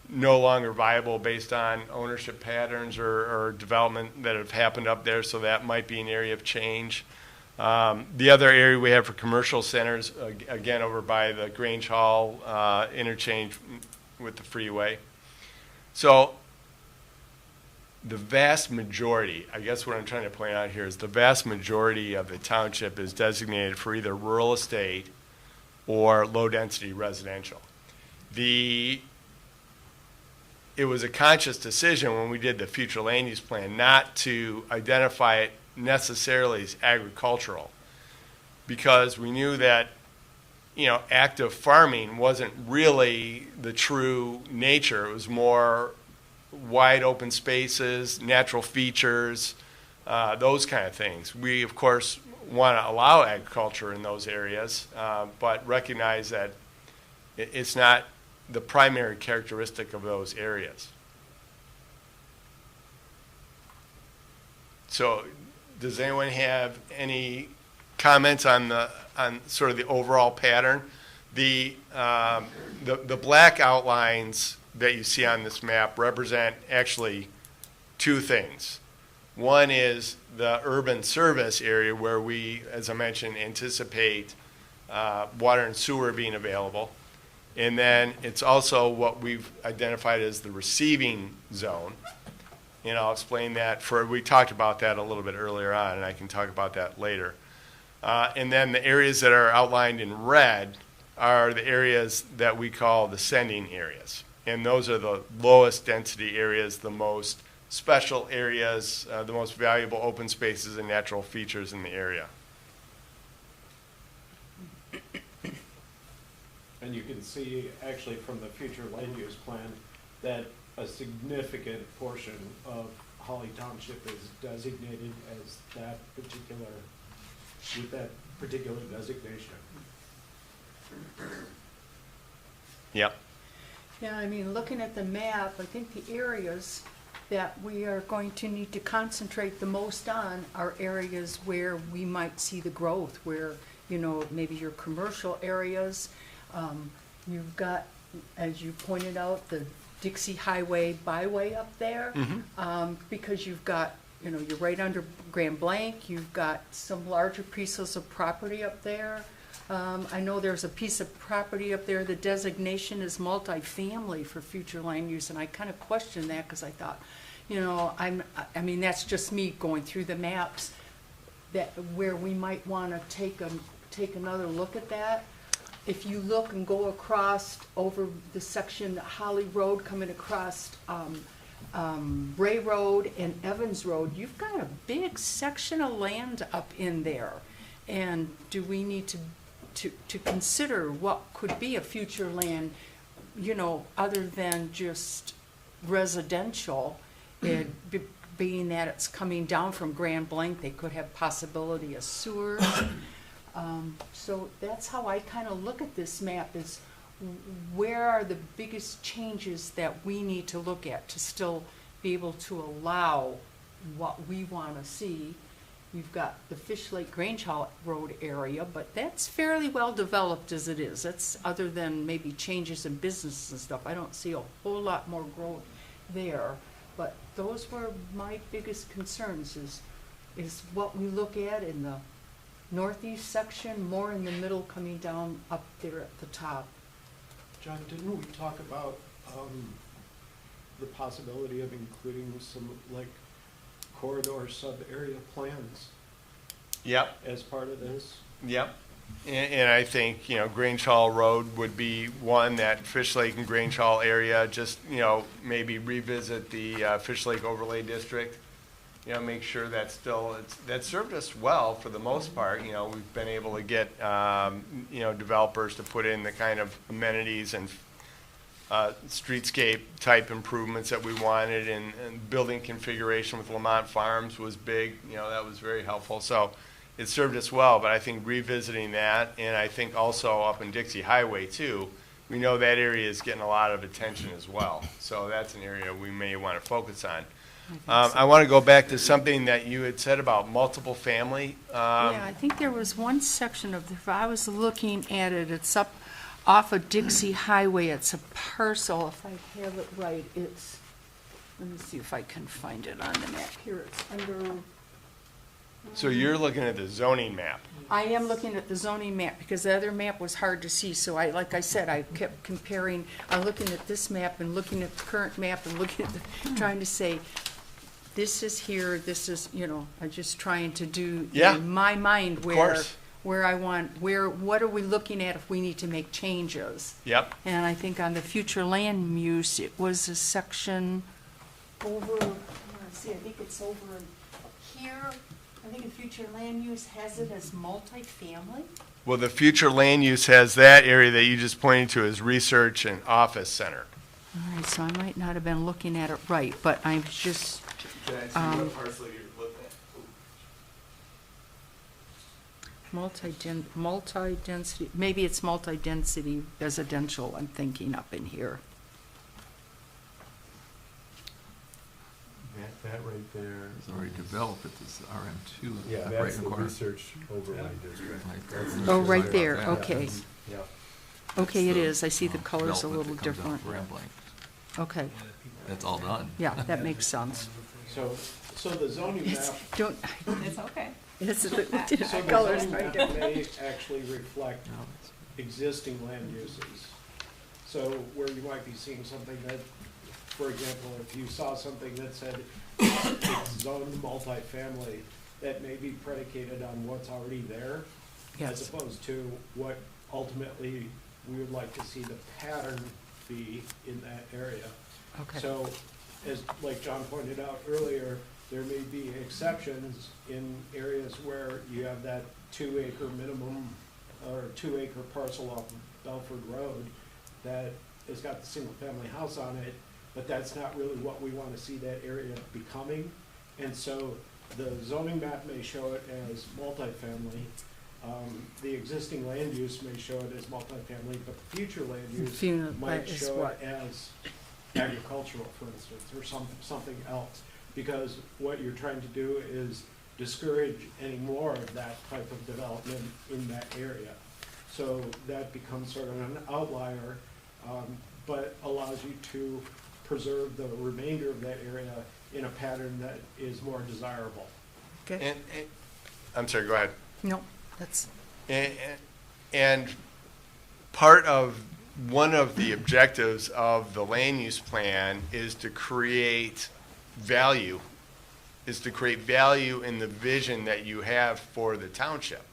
G: no longer viable based on ownership patterns or development that have happened up there, so that might be an area of change. The other area we have for commercial centers, again, over by the Grange Hall interchange with the freeway. So the vast majority, I guess what I'm trying to point out here is the vast majority of the township is designated for either rural estate or low-density residential. It was a conscious decision when we did the future land use plan not to identify it necessarily as agricultural, because we knew that, you know, active farming wasn't really the true nature. It was more wide open spaces, natural features, those kind of things. We, of course, want to allow agriculture in those areas, but recognize that it's not the primary characteristic of those areas. So, does anyone have any comments on sort of the overall pattern? The black outlines that you see on this map represent actually two things. One is the urban service area where we, as I mentioned, anticipate water and sewer being available. And then it's also what we've identified as the receiving zone. And I'll explain that we talked about that a little bit earlier on, and I can talk about that later. And then the areas that are outlined in red are the areas that we call the sending areas. And those are the lowest density areas, the most special areas, the most valuable open spaces and natural features in the area.
B: And you can see actually from the future land use plan that a significant portion of Holly Township is designated as that particular, with that particular designation.
G: Yep.
A: Yeah, I mean, looking at the map, I think the areas that we are going to need to concentrate the most on are areas where we might see the growth, where, you know, maybe your commercial areas. You've got, as you pointed out, the Dixie Highway byway up there, because you've got, you know, you're right under Grand Blanc, you've got some larger pieces of property up there. I know there's a piece of property up there, the designation is multifamily for future land use, and I kind of questioned that because I thought, you know, I mean, that's just me going through the maps, that where we might want to take another look at that. If you look and go across over the section Holly Road coming across Ray Road and Evans Road, you've got a big section of land up in there. And do we need to consider what could be a future land, you know, other than just residential, being that it's coming down from Grand Blanc, they could have possibility of sewers. So that's how I kind of look at this map, is where are the biggest changes that we need to look at to still be able to allow what we want to see. You've got the Fish Lake Grange Hall Road area, but that's fairly well developed as it is. That's, other than maybe changes in business and stuff, I don't see a whole lot more growth there. But those were my biggest concerns, is what we look at in the northeast section, more in the middle, coming down up there at the top.
B: John, didn't we talk about the possibility of including some like corridor sub-area plans
G: Yep.
B: as part of this?
G: Yep. And I think, you know, Grange Hall Road would be one, that Fish Lake and Grange Hall area, just, you know, maybe revisit the Fish Lake Overlay District. You know, make sure that's still, that served us well for the most part. You know, we've been able to get, you know, developers to put in the kind of amenities and streetscape type improvements that we wanted, and building configuration with Lamont Farms was big. You know, that was very helpful. So it served us well, but I think revisiting that, and I think also up in Dixie Highway too, we know that area is getting a lot of attention as well. So that's an area we may want to focus on. I want to go back to something that you had said about multiple family.
A: Yeah, I think there was one section of, if I was looking at it, it's up off of Dixie Highway. It's a parcel, if I have it right, it's, let me see if I can find it on the map here. It's under,
G: So you're looking at the zoning map.
A: I am looking at the zoning map because the other map was hard to see. So I, like I said, I kept comparing, I'm looking at this map and looking at the current map and looking at the, trying to say, this is here, this is, you know, I'm just trying to do in my mind where I want, what are we looking at if we need to make changes?
G: Yep.
A: And I think on the future land use, it was a section over, let's see, I think it's over here. I think the future land use has it as multifamily.
G: Well, the future land use has that area that you just pointed to as research and office center.
A: All right, so I might not have been looking at it right, but I'm just, multi-density, maybe it's multi-density residential I'm thinking up in here.
J: That right there.
F: It's already developed, it's RM2.
J: Yeah,
F: right
J: that's
F: in
J: the
F: corner.
J: research overlay district.
F: That's the
A: Oh,
F: research
A: right
F: area
A: there,
F: out
A: okay.
J: Yeah.
A: Okay, it
F: That's
A: is, I see the colors a
F: development
A: little
F: that comes
A: different.
F: off Grand Blanc.
A: Okay,
F: That's all done.
A: yeah, that makes sense.
B: So So the zoning
A: It's,
B: map,
A: don't,
C: It's okay.
A: it's
B: so
A: the
B: the
A: colors
B: zoning
A: right
B: map
A: there.
B: may actually reflect existing land uses. So where you might be seeing something that, for example, if you saw something that said it's zoned multifamily, that may be predicated on what's already there, as
A: Yes,
B: opposed to what ultimately we would like to see the pattern be in that area.
A: okay.
B: So, as, like John pointed out earlier, there may be exceptions in areas where you have that 2-acre minimum, or 2-acre parcel off Belford Road that has got the single-family house on it, but that's not really what we want to see that area becoming. And so the zoning map may show it as multifamily. The existing land use may show it as multifamily, but the future land use might
A: Is
B: show
A: what?
B: it as agricultural, for instance, or something else. Because what you're trying to do is discourage any more of that type of development in that area. So that becomes sort of an outlier, but allows you to preserve the remainder of that area in a pattern that is more desirable.
A: Okay,
G: And I'm sorry, go ahead.
A: no, that's,
G: And part of, one of the objectives of the land use plan is to create value, in the vision that you have for the township.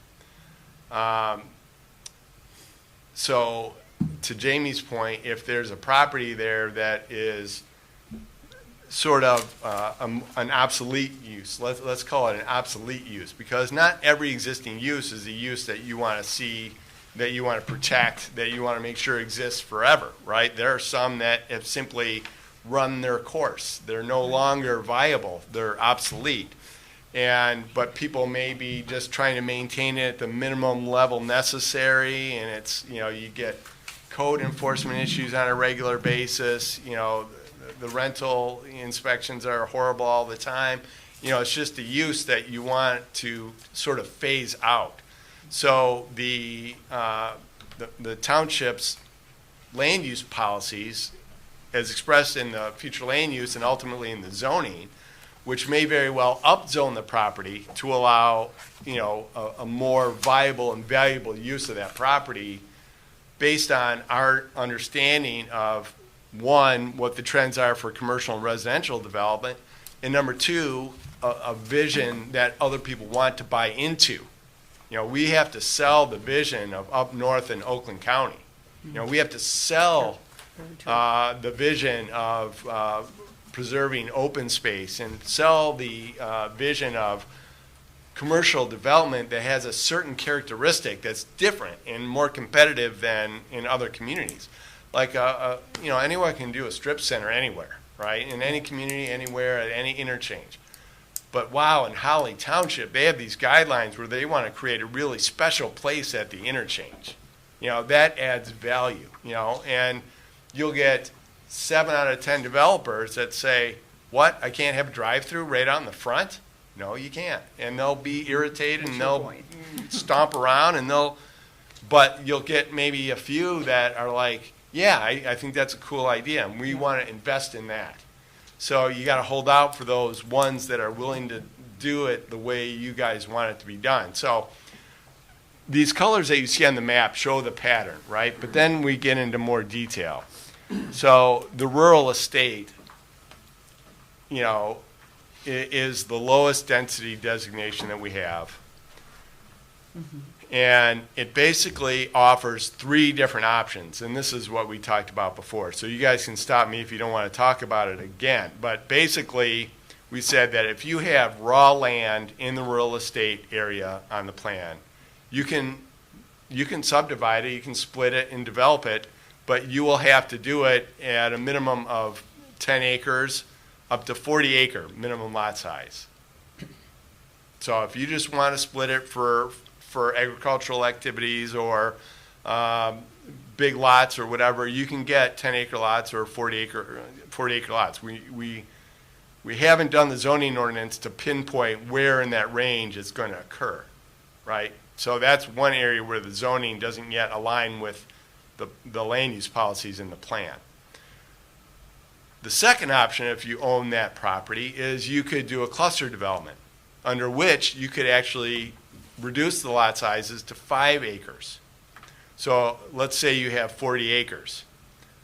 G: So to Jamie's point, if there's a property there that is sort of an obsolete use, let's call it an obsolete use, because not every existing use is a use that you want to see, that you want to protect, that you want to make sure exists forever, right? There are some that have simply run their course. They're no longer viable. They're obsolete. But people may be just trying to maintain it at the minimum level necessary, and it's, you get code enforcement issues on a regular basis. The rental inspections are horrible all the time. It's just a use that you want to sort of phase out. So the township's land use policies, as expressed in the future land use and ultimately in the zoning, which may very well upzone the property to allow, a more viable and valuable use of that property based on our understanding of, one, what the trends are for commercial and residential development, and number two, a vision that other people want to buy into. We have to sell the vision of up north in Oakland County. We have to sell the vision of preserving open space and sell the vision of commercial development that has a certain characteristic that's different and more competitive than in other communities. Like, anyone can do a strip center anywhere, right? In any community, anywhere, at any interchange. But wow, in Holly Township, they have these guidelines where they want to create a really special place at the interchange. That adds value, and you'll get 7 out of 10 developers that say, what, I can't have a drive-through right out in the front? No, you can't. And they'll be irritated and they'll stomp around but you'll get maybe a few that are like, yeah, I think that's a cool idea and we want to invest in that. So you got to hold out for those ones that are willing to do it the way you guys want it to be done. So these colors that you see on the map show the pattern, right? But then we get into more detail. So the rural estate, is the lowest density designation that we have. And it basically offers 3 different options, and this is what we talked about before. So you guys can stop me if you don't want to talk about it again. But basically, we said that if you have raw land in the rural estate area on the plan, you can subdivide it, you can split it and develop it, but you will have to do it at a minimum of 10 acres up to 40 acre minimum lot size. So if you just want to split it for agricultural activities or big lots or whatever, you can get 10 acre lots or 40 acre lots. We haven't done the zoning ordinance to pinpoint where in that range it's going to occur, right? So that's one area where the zoning doesn't yet align with the land use policies in the plan. The second option, if you own that property, is you could do a cluster development, under which you could actually reduce the lot sizes to 5 acres. So let's say you have 40 acres.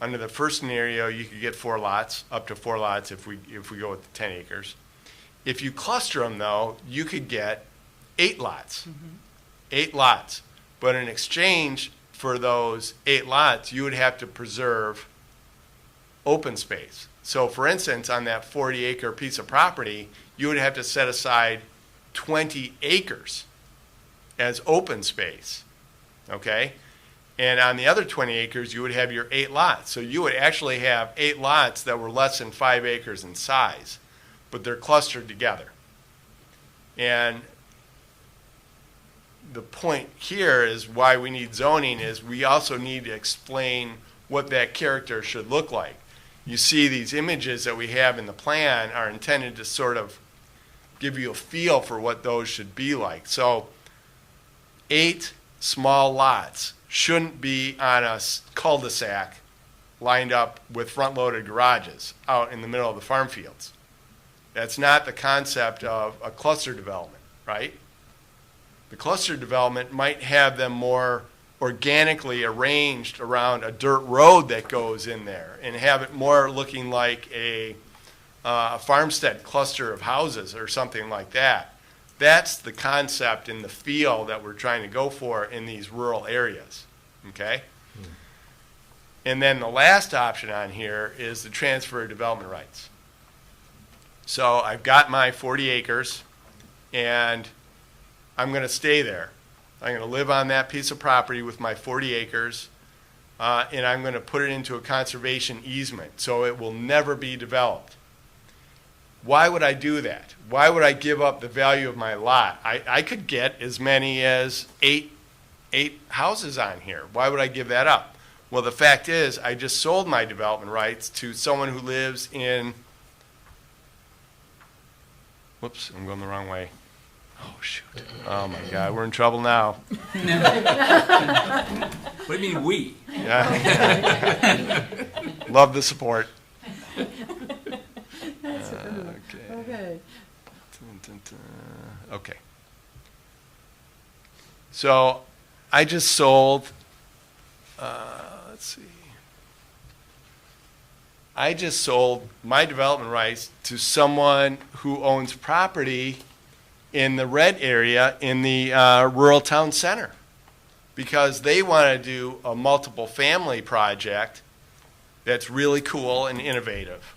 G: Under the first scenario, you could get 4 lots, up to 4 lots if we go with the 10 acres. If you cluster them, though, you could get 8 lots. 8 lots. But in exchange for those 8 lots, you would have to preserve open space. So for instance, on that 40-acre piece of property, you would have to set aside 20 acres as open space, okay? And on the other 20 acres, you would have your 8 lots. So you would actually have 8 lots that were less than 5 acres in size, but they're clustered together. And the point here is why we need zoning is we also need to explain what that character should look like. You see these images that we have in the plan are intended to sort of give you a feel for what those should be like. So 8 small lots shouldn't be on a cul-de-sac lined up with front-loaded garages out in the middle of the farm fields. That's not the concept of a cluster development, right? The cluster development might have them more organically arranged around a dirt road that goes in there and have it more looking like a farmstead cluster of houses or something like that. That's the concept and the feel that we're trying to go for in these rural areas, okay? And then the last option on here is the transfer of development rights. So I've got my 40 acres and I'm going to stay there. I'm going to live on that piece of property with my 40 acres, and I'm going to put it into a conservation easement so it will never be developed. Why would I do that? Why would I give up the value of my lot? I could get as many as eight houses on here. Why would I give that up? Well, the fact is, I just sold my development rights to someone who lives in, whoops, I'm going the wrong way. Oh, shoot. Oh, my God, we're in trouble now.
F: What do you mean we?
G: Yeah. Love the support.
A: Okay.
G: Okay. So I just sold, let's see. I just sold my development rights to someone who owns property in the red area in the rural town center because they want to do a multiple family project that's really cool and innovative.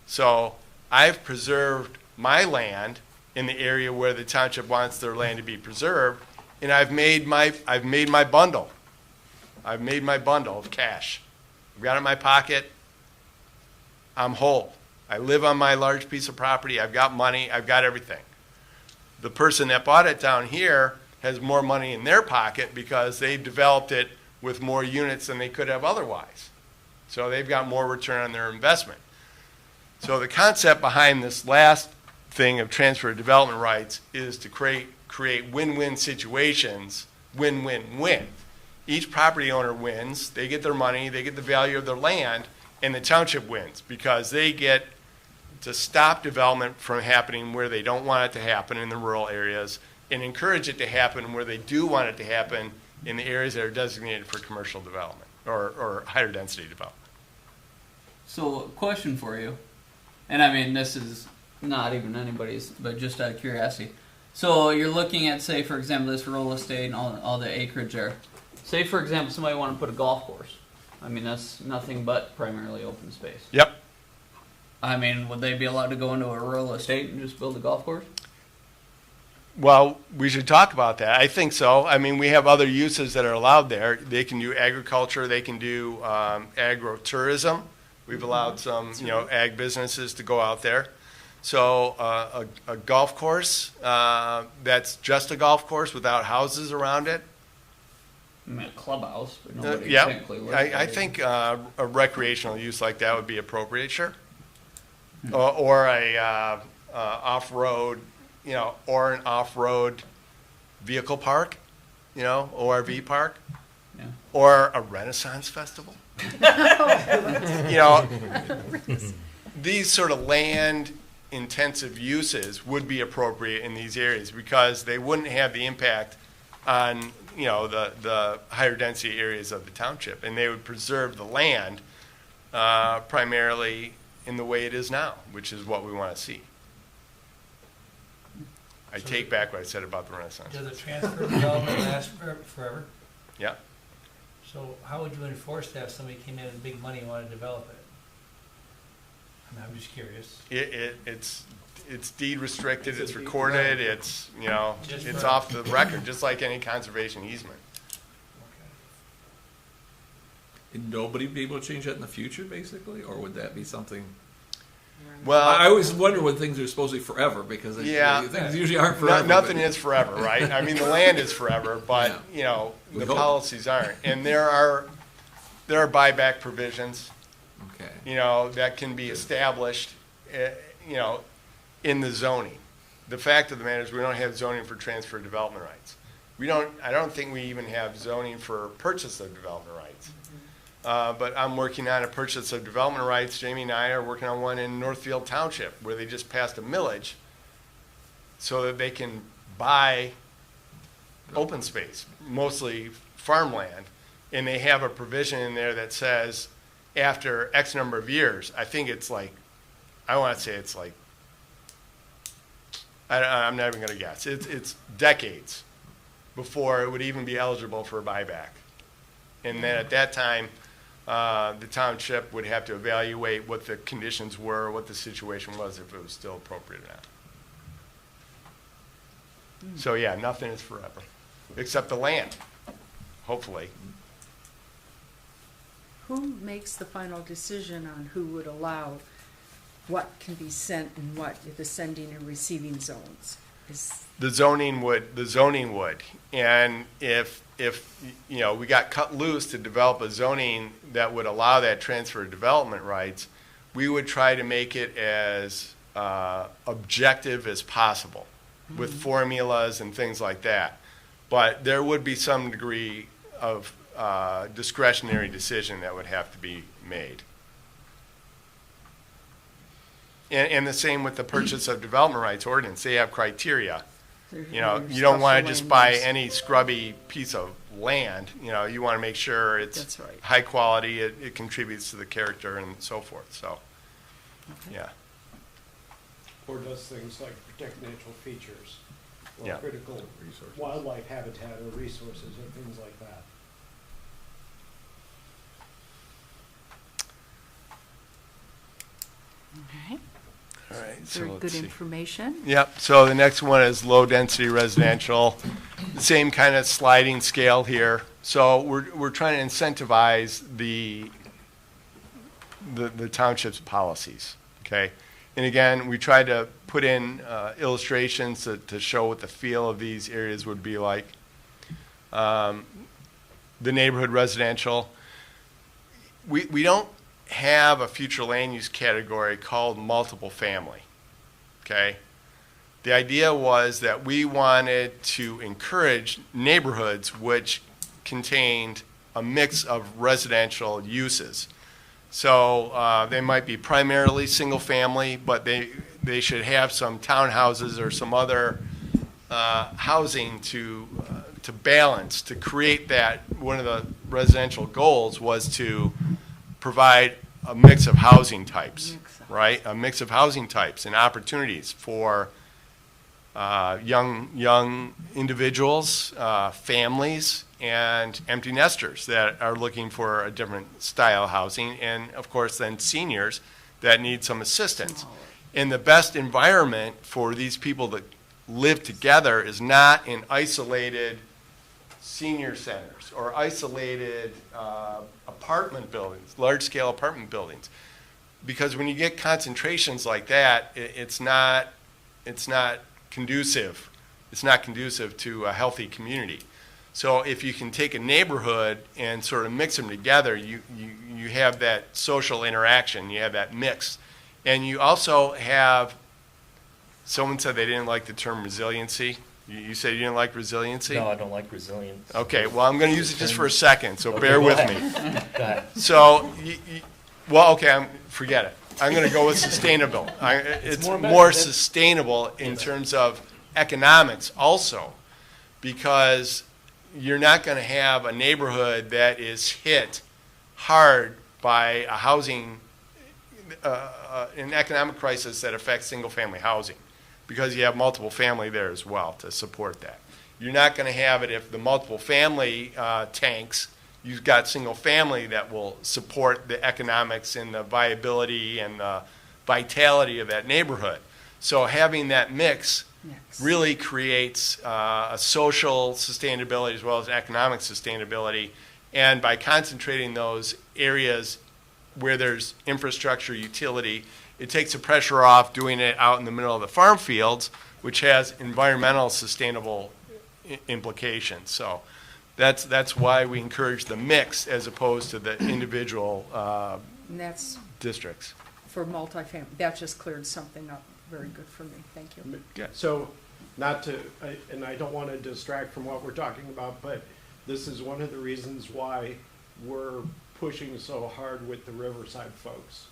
G: So I've preserved my land in the area where the township wants their land to be preserved, and I've made my bundle. I've made my bundle of cash. I've got it in my pocket. I'm whole. I live on my large piece of property. I've got money. I've got everything. The person that bought it down here has more money in their pocket because they developed it with more units than they could have otherwise. So they've got more return on their investment. So the concept behind this last thing of transfer of development rights is to create win-win situations, win-win-win. Each property owner wins, they get their money, they get the value of their land, and the township wins because they get to stop development from happening where they don't want it to happen in the rural areas and encourage it to happen where they do want it to happen in the areas that are designated for commercial development or higher density development.
H: So, question for you, and I mean, this is not even anybody's, but just out of curiosity. So, you're looking at, say, for example, this rural estate and all the acreage there. Say, for example, somebody want to put a golf course. I mean, that's nothing but primarily open space.
G: Yep.
H: I mean, would they be allowed to go into a rural estate and just build a golf course?
G: Well, we should talk about that. I think so. I mean, we have other uses that are allowed there. They can do agriculture. They can do agro-tourism. We've allowed some, ag businesses to go out there. So a golf course that's just a golf course without houses around it.
H: I mean, a clubhouse, but nobody
G: Yeah,
H: technically lives
G: I
H: there.
G: think a recreational use like that would be appropriate, sure. Or a off-road, or an off-road vehicle park, ORV park,
H: Yeah.
G: or a Renaissance festival. these sort of land-intensive uses would be appropriate in these areas because they wouldn't have the impact on, the higher density areas of the township, and they would preserve the land primarily in the way it is now, which is what we want to see. I take back what I said about the Renaissance.
I: Does the transfer development last forever?
G: Yeah.
I: So how would you enforce that if somebody came in with big money and wanted to develop it? I mean, I'm just curious.
G: It's deed restricted,
B: It's a
G: it's
B: deed
G: recorded,
B: restricted.
G: it's
I: Just for-
G: off the record, just like any conservation easement.
F: And nobody would be able to change that in the future, basically? Or would that be something?
G: Well,
F: I always wonder when things are supposed to be forever, because
G: Yeah.
F: things usually aren't forever.
G: Nothing
F: but-
G: is forever, right? I mean, the land is forever, but,
F: We
G: the
F: hope.
G: policies aren't. And there are buyback provisions,
F: Okay.
G: that can be established, in the zoning. The fact of the matter is, we don't have zoning for transfer of development rights. I don't think we even have zoning for purchase of development rights. But I'm working on a purchase of development rights. Jamie and I are working on one in Northfield Township, where they just passed a millage so that they can buy open space, mostly farmland. And they have a provision in there that says after X number of years, I think it's like, I want to say it's like, I'm not even going to guess. It's decades before it would even be eligible for a buyback. And then at that time, the township would have to evaluate what the conditions were, what the situation was, if it was still appropriate or not. So yeah, nothing is forever, except the land, hopefully.
A: Who makes the final decision on who would allow what can be sent and what, the sending and receiving zones?
G: The zoning would, and if we got cut loose to develop a zoning that would allow that transfer of development rights, we would try to make it as objective as possible with formulas and things like that. But there would be some degree of discretionary decision that would have to be made. And the same with the purchase of development rights ordinance. They have criteria. You don't want to just buy any scrubby piece of land. You want to make sure it's
A: That's right.
G: high quality, it contributes to the character and so forth. So, yeah.
B: Or does things like protect natural features or
G: Yeah.
B: critical
F: Resources.
B: wildlife habitat or resources or things like that.
A: Okay,
G: All right.
A: very
G: let's
A: good
G: see.
A: information.
G: Yep, so the next one is low-density residential. The same kind of sliding scale here. So we're trying to incentivize the township's policies, okay? And again, we tried to put in illustrations to show what the feel of these areas would be like. The neighborhood residential, we don't have a future land use category called multiple family, okay? The idea was that we wanted to encourage neighborhoods which contained a mix of residential uses. So they might be primarily single family, but they should have some townhouses or some other housing to balance, to create that. One of the residential goals was to provide a mix of housing types, right? A mix of housing types and opportunities for young individuals, families, and empty nesters that are looking for a different style of housing, and of course then seniors that need some assistance. And the best environment for these people to live together is not in isolated senior centers or isolated apartment buildings, large-scale apartment buildings. Because when you get concentrations like that, it's not conducive. It's not conducive to a healthy community. So if you can take a neighborhood and sort of mix them together, you have that social interaction, you have that mix. And you also have, someone said they didn't like the term resiliency. You said you didn't like resiliency?
E: No, I don't like resilience.
G: Okay, well, I'm going to use it just for a second, so
E: Okay,
G: bear
E: go
G: with
E: ahead.
G: me.
E: Go ahead.
G: So, forget it. I'm going to go with sustainable. It's
F: more
G: more
F: than-
G: sustainable in terms of economics also, because you're not going to have a neighborhood that is hit hard by a housing, an economic crisis that affects single-family housing, because you have multiple family there as well to support that. You're not going to have it if the multiple family tanks. You've got single family that will support the economics and the viability and the vitality of that neighborhood. So having that mix really creates a social sustainability as well as economic sustainability. And by concentrating those areas where there's infrastructure, utility, it takes the pressure off doing it out in the middle of the farm fields, which has environmental sustainable implications. So that's why we encourage the mix as opposed to the individual
A: And that's
G: districts.
A: for multifamily. That just cleared something up. Very good for me. Thank you.
B: So, not to, and I don't want to distract from what we're talking about, but this is one of the reasons why we're pushing so hard with the Riverside folks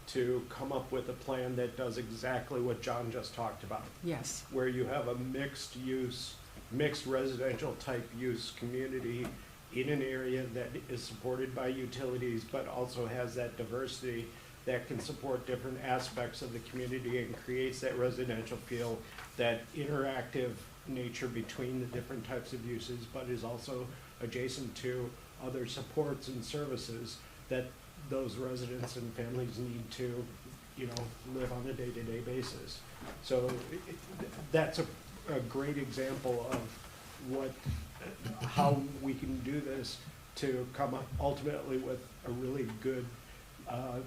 B: to come up with a plan that does exactly what John just talked about,
A: Yes.
B: where you have a mixed use, mixed residential type use community in an area that is supported by utilities, but also has that diversity that can support different aspects of the community and creates that residential feel, that interactive nature between the different types of uses, but is also adjacent to other supports and services that those residents and families need to, live on a day-to-day basis. So that's a great example of how we can do this to come up ultimately with a really good,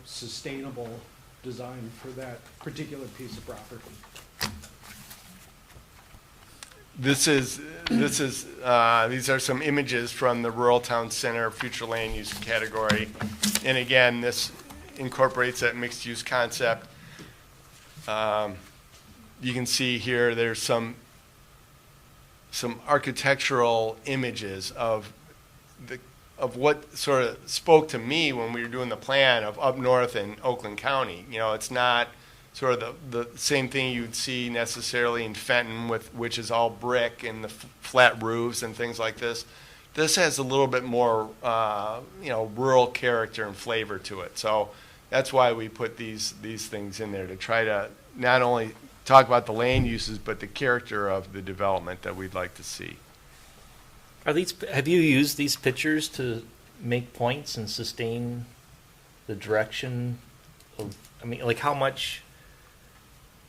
B: sustainable design for that particular piece of property.
G: These are some images from the Rural Town Center future land use category. And again, this incorporates that mixed use concept. You can see here, there's some architectural images of what sort of spoke to me when we were doing the plan of up north in Oakland County. It's not sort of the same thing you'd see necessarily in Fenton, which is all brick and the flat roofs and things like this. This has a little bit more, rural character and flavor to it. So that's why we put these things in there, to try to not only talk about the land uses, but the character of the development that we'd like to see.
E: Have you used these pictures to make points and sustain the direction of, like how much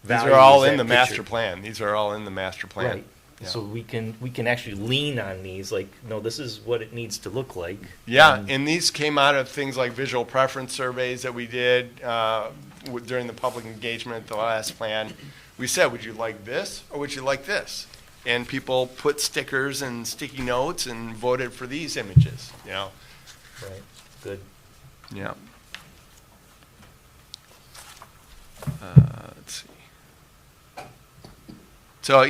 E: value
G: These are all
E: is
G: in
E: that
G: the master
E: picture?
G: plan. These are all in the master plan.
E: Right.
G: Yeah.
E: So we can actually lean on these, like, no, this is what it needs to look like.
G: Yeah, and these came out of things like visual preference surveys that we did during the public engagement, the last plan. We said, would you like this or would you like this? And people put stickers and sticky notes and voted for these images,
E: Right. Good.
G: Yeah. Let's see. So,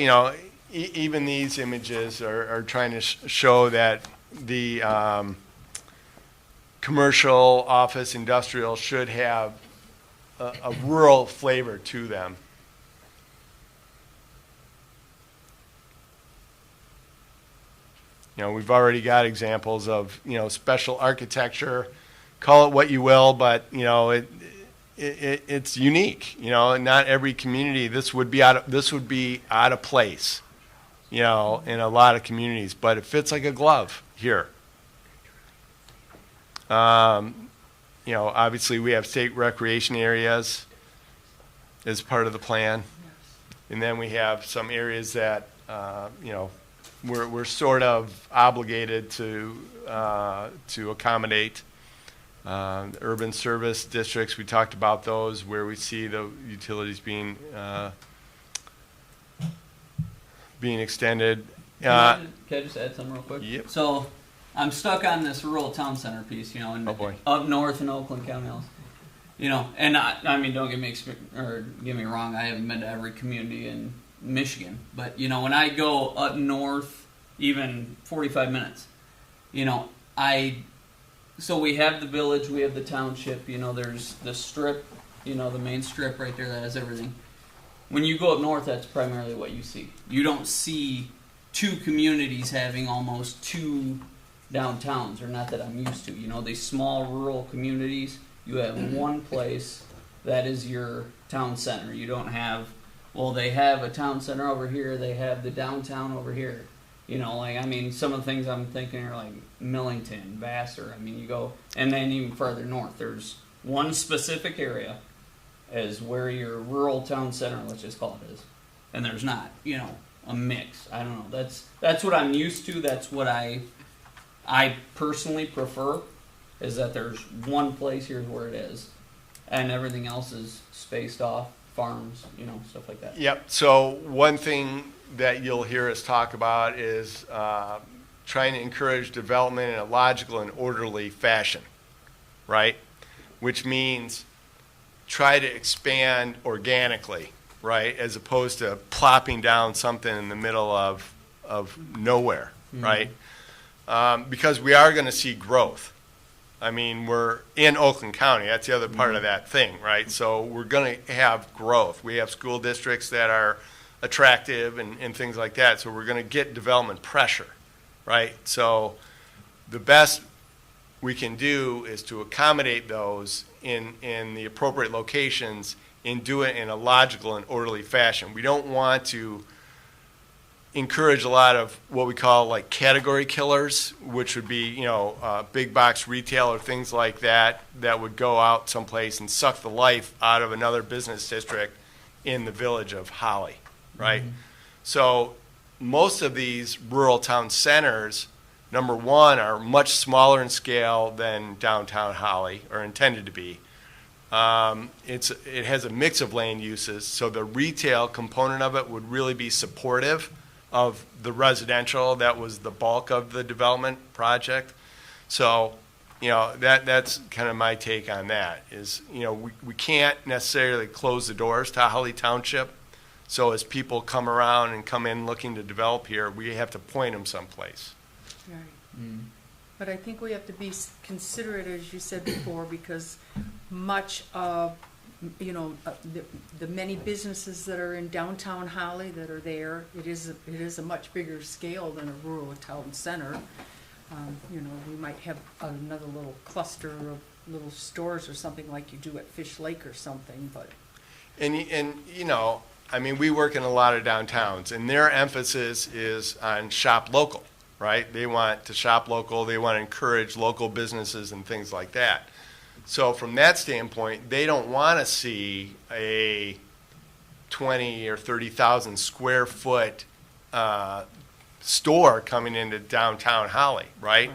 G: even these images are trying to show that the commercial, office, industrial should have a rural flavor to them. We've already got examples of, special architecture, call it what you will, but, it's unique, not every community, this would be out of place, in a lot of communities, but it fits like a glove here. Obviously we have state recreation areas as part of the plan. And then we have some areas that, we're sort of obligated to accommodate. Urban service districts, we talked about those where we see the utilities being extended.
H: Can I just add something real quick?
G: Yep.
H: So I'm stuck on this rural town center piece, in,
G: Oh, boy.
H: up north in Oakland County. And I mean, don't get me wrong. I haven't been to every community in Michigan, but when I go up north, even 45 minutes, so we have the village, we have the township. There's the strip you know, the main strip right there that has everything. When you go up north, that's primarily what you see. You don't see two communities having almost two downtowns, or not that I'm used to. You know, these small rural communities, you have one place that is your town center. You don't have, well, they have a town center over here, they have the downtown over here. You know, like, I mean, some of the things I'm thinking are like Millington, Vassar. I mean, you go, and then even further north, there's one specific area as where your rural town center, let's just call it, is. And there's not, you know, a mix. I don't know. That's what I'm used to. That's what I personally prefer, is that there's one place, here's where it is, and everything else is spaced off, farms, you know, stuff like that.
G: Yep. So one thing that you'll hear us talk about is trying to encourage development in a logical and orderly fashion, right? Which means try to expand organically, right? As opposed to plopping down something in the middle of nowhere, right? Because we are going to see growth. I mean, we're in Oakland County. That's the other part of that thing, right? So we're going to have growth. We have school districts that are attractive and things like that. So we're going to get development pressure, right? So the best we can do is to accommodate those in the appropriate locations and do it in a logical and orderly fashion. We don't want to encourage a lot of what we call like category killers, which would be, you know, big box retail or things like that, that would go out someplace and suck the life out of another business district in the village of Holly, right? So most of these rural town centers, number one, are much smaller in scale than downtown Holly, or intended to be. It has a mix of land uses, so the retail component of it would really be supportive of the residential. That was the bulk of the development project. So, you know, that's kind of my take on that is, you know, we can't necessarily close the doors to Holly Township. So as people come around and come in looking to develop here, we have to point them someplace.
A: Right. But I think we have to be considerate, as you said before, because much of, you know, the many businesses that are in downtown Holly that are there, it is a much bigger scale than a rural town center. You know, we might have another little cluster of little stores or something like you do at Fish Lake or something, but.
G: And you know, I mean, we work in a lot of downtowns, and their emphasis is on shop local, right? They want to shop local, they want to encourage local businesses and things like that. So from that standpoint, they don't want to see a 20 or 30,000 square foot store coming into downtown Holly, right?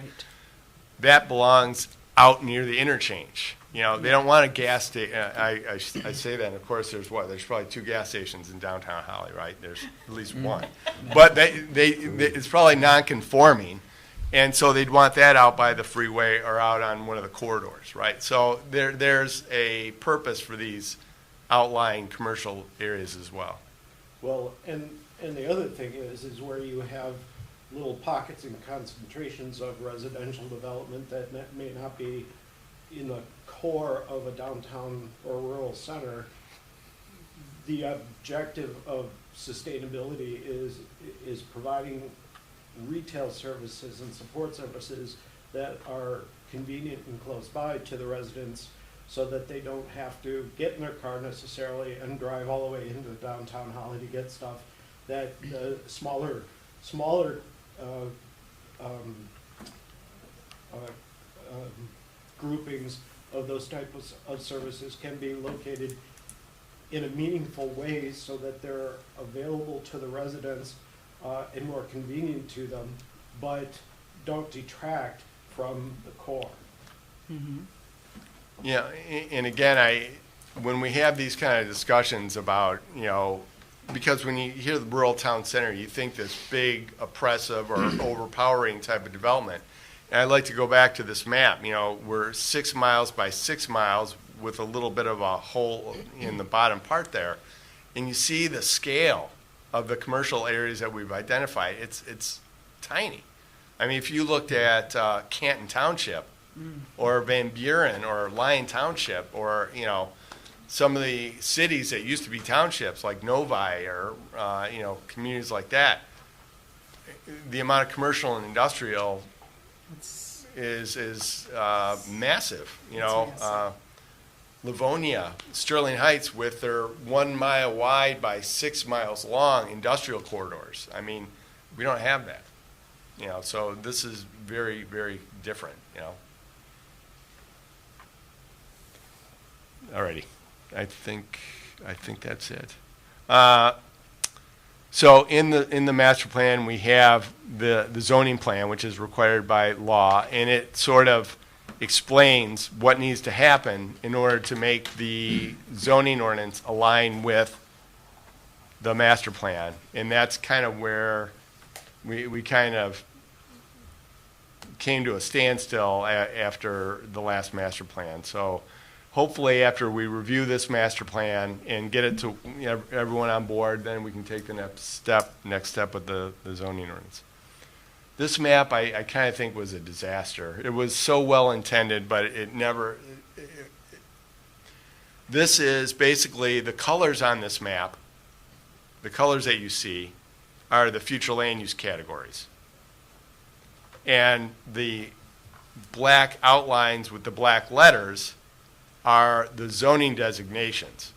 G: That belongs out near the interchange. You know, they don't want a gas station. I say that, and of course, there's probably 2 gas stations in downtown Holly, right? There's at least one. But it's probably non-conforming, and so they'd want that out by the freeway or out on one of the corridors, right? So there's a purpose for these outlying commercial areas as well.
B: Well, and the other thing is where you have little pockets and concentrations of residential development that may not be in the core of a downtown or rural center. The objective of sustainability is providing retail services and support services that are convenient and close by to the residents, so that they don't have to get in their car necessarily and drive all the way into downtown Holly to get stuff. That smaller groupings of those types of services can be located in a meaningful way so that they're available to the residents and more convenient to them, but don't detract from the core.
G: Yeah, and again, when we have these kind of discussions about, you know, because when you hear the rural town center, you think this big, oppressive, or overpowering type of development. And I'd like to go back to this map. You know, we're 6 miles by 6 miles with a little bit of a hole in the bottom part there. And you see the scale of the commercial areas that we've identified. It's tiny. I mean, if you looked at Canton Township or Van Buren or Lyon Township or, you know, some of the cities that used to be townships, like Novi or, communities like that, the amount of commercial and industrial
A: It's,
G: is massive,
A: massive.
G: Livonia, Sterling Heights with their 1 mile wide by 6 miles long industrial corridors. I mean, we don't have that, so this is very, very different, Alrighty, I think that's it. So in the master plan, we have the zoning plan, which is required by law, and it sort of explains what needs to happen in order to make the zoning ordinance align with the master plan. And that's kind of where we kind of came to a standstill after the last master plan. So hopefully after we review this master plan and get it to everyone on board, then we can take the next step with the zoning ordinance. This map, I kind of think was a disaster. It was so well intended, but it never. This is basically the colors on this map. The colors that you see are the future land use categories. And the black outlines with the black letters are the zoning designations.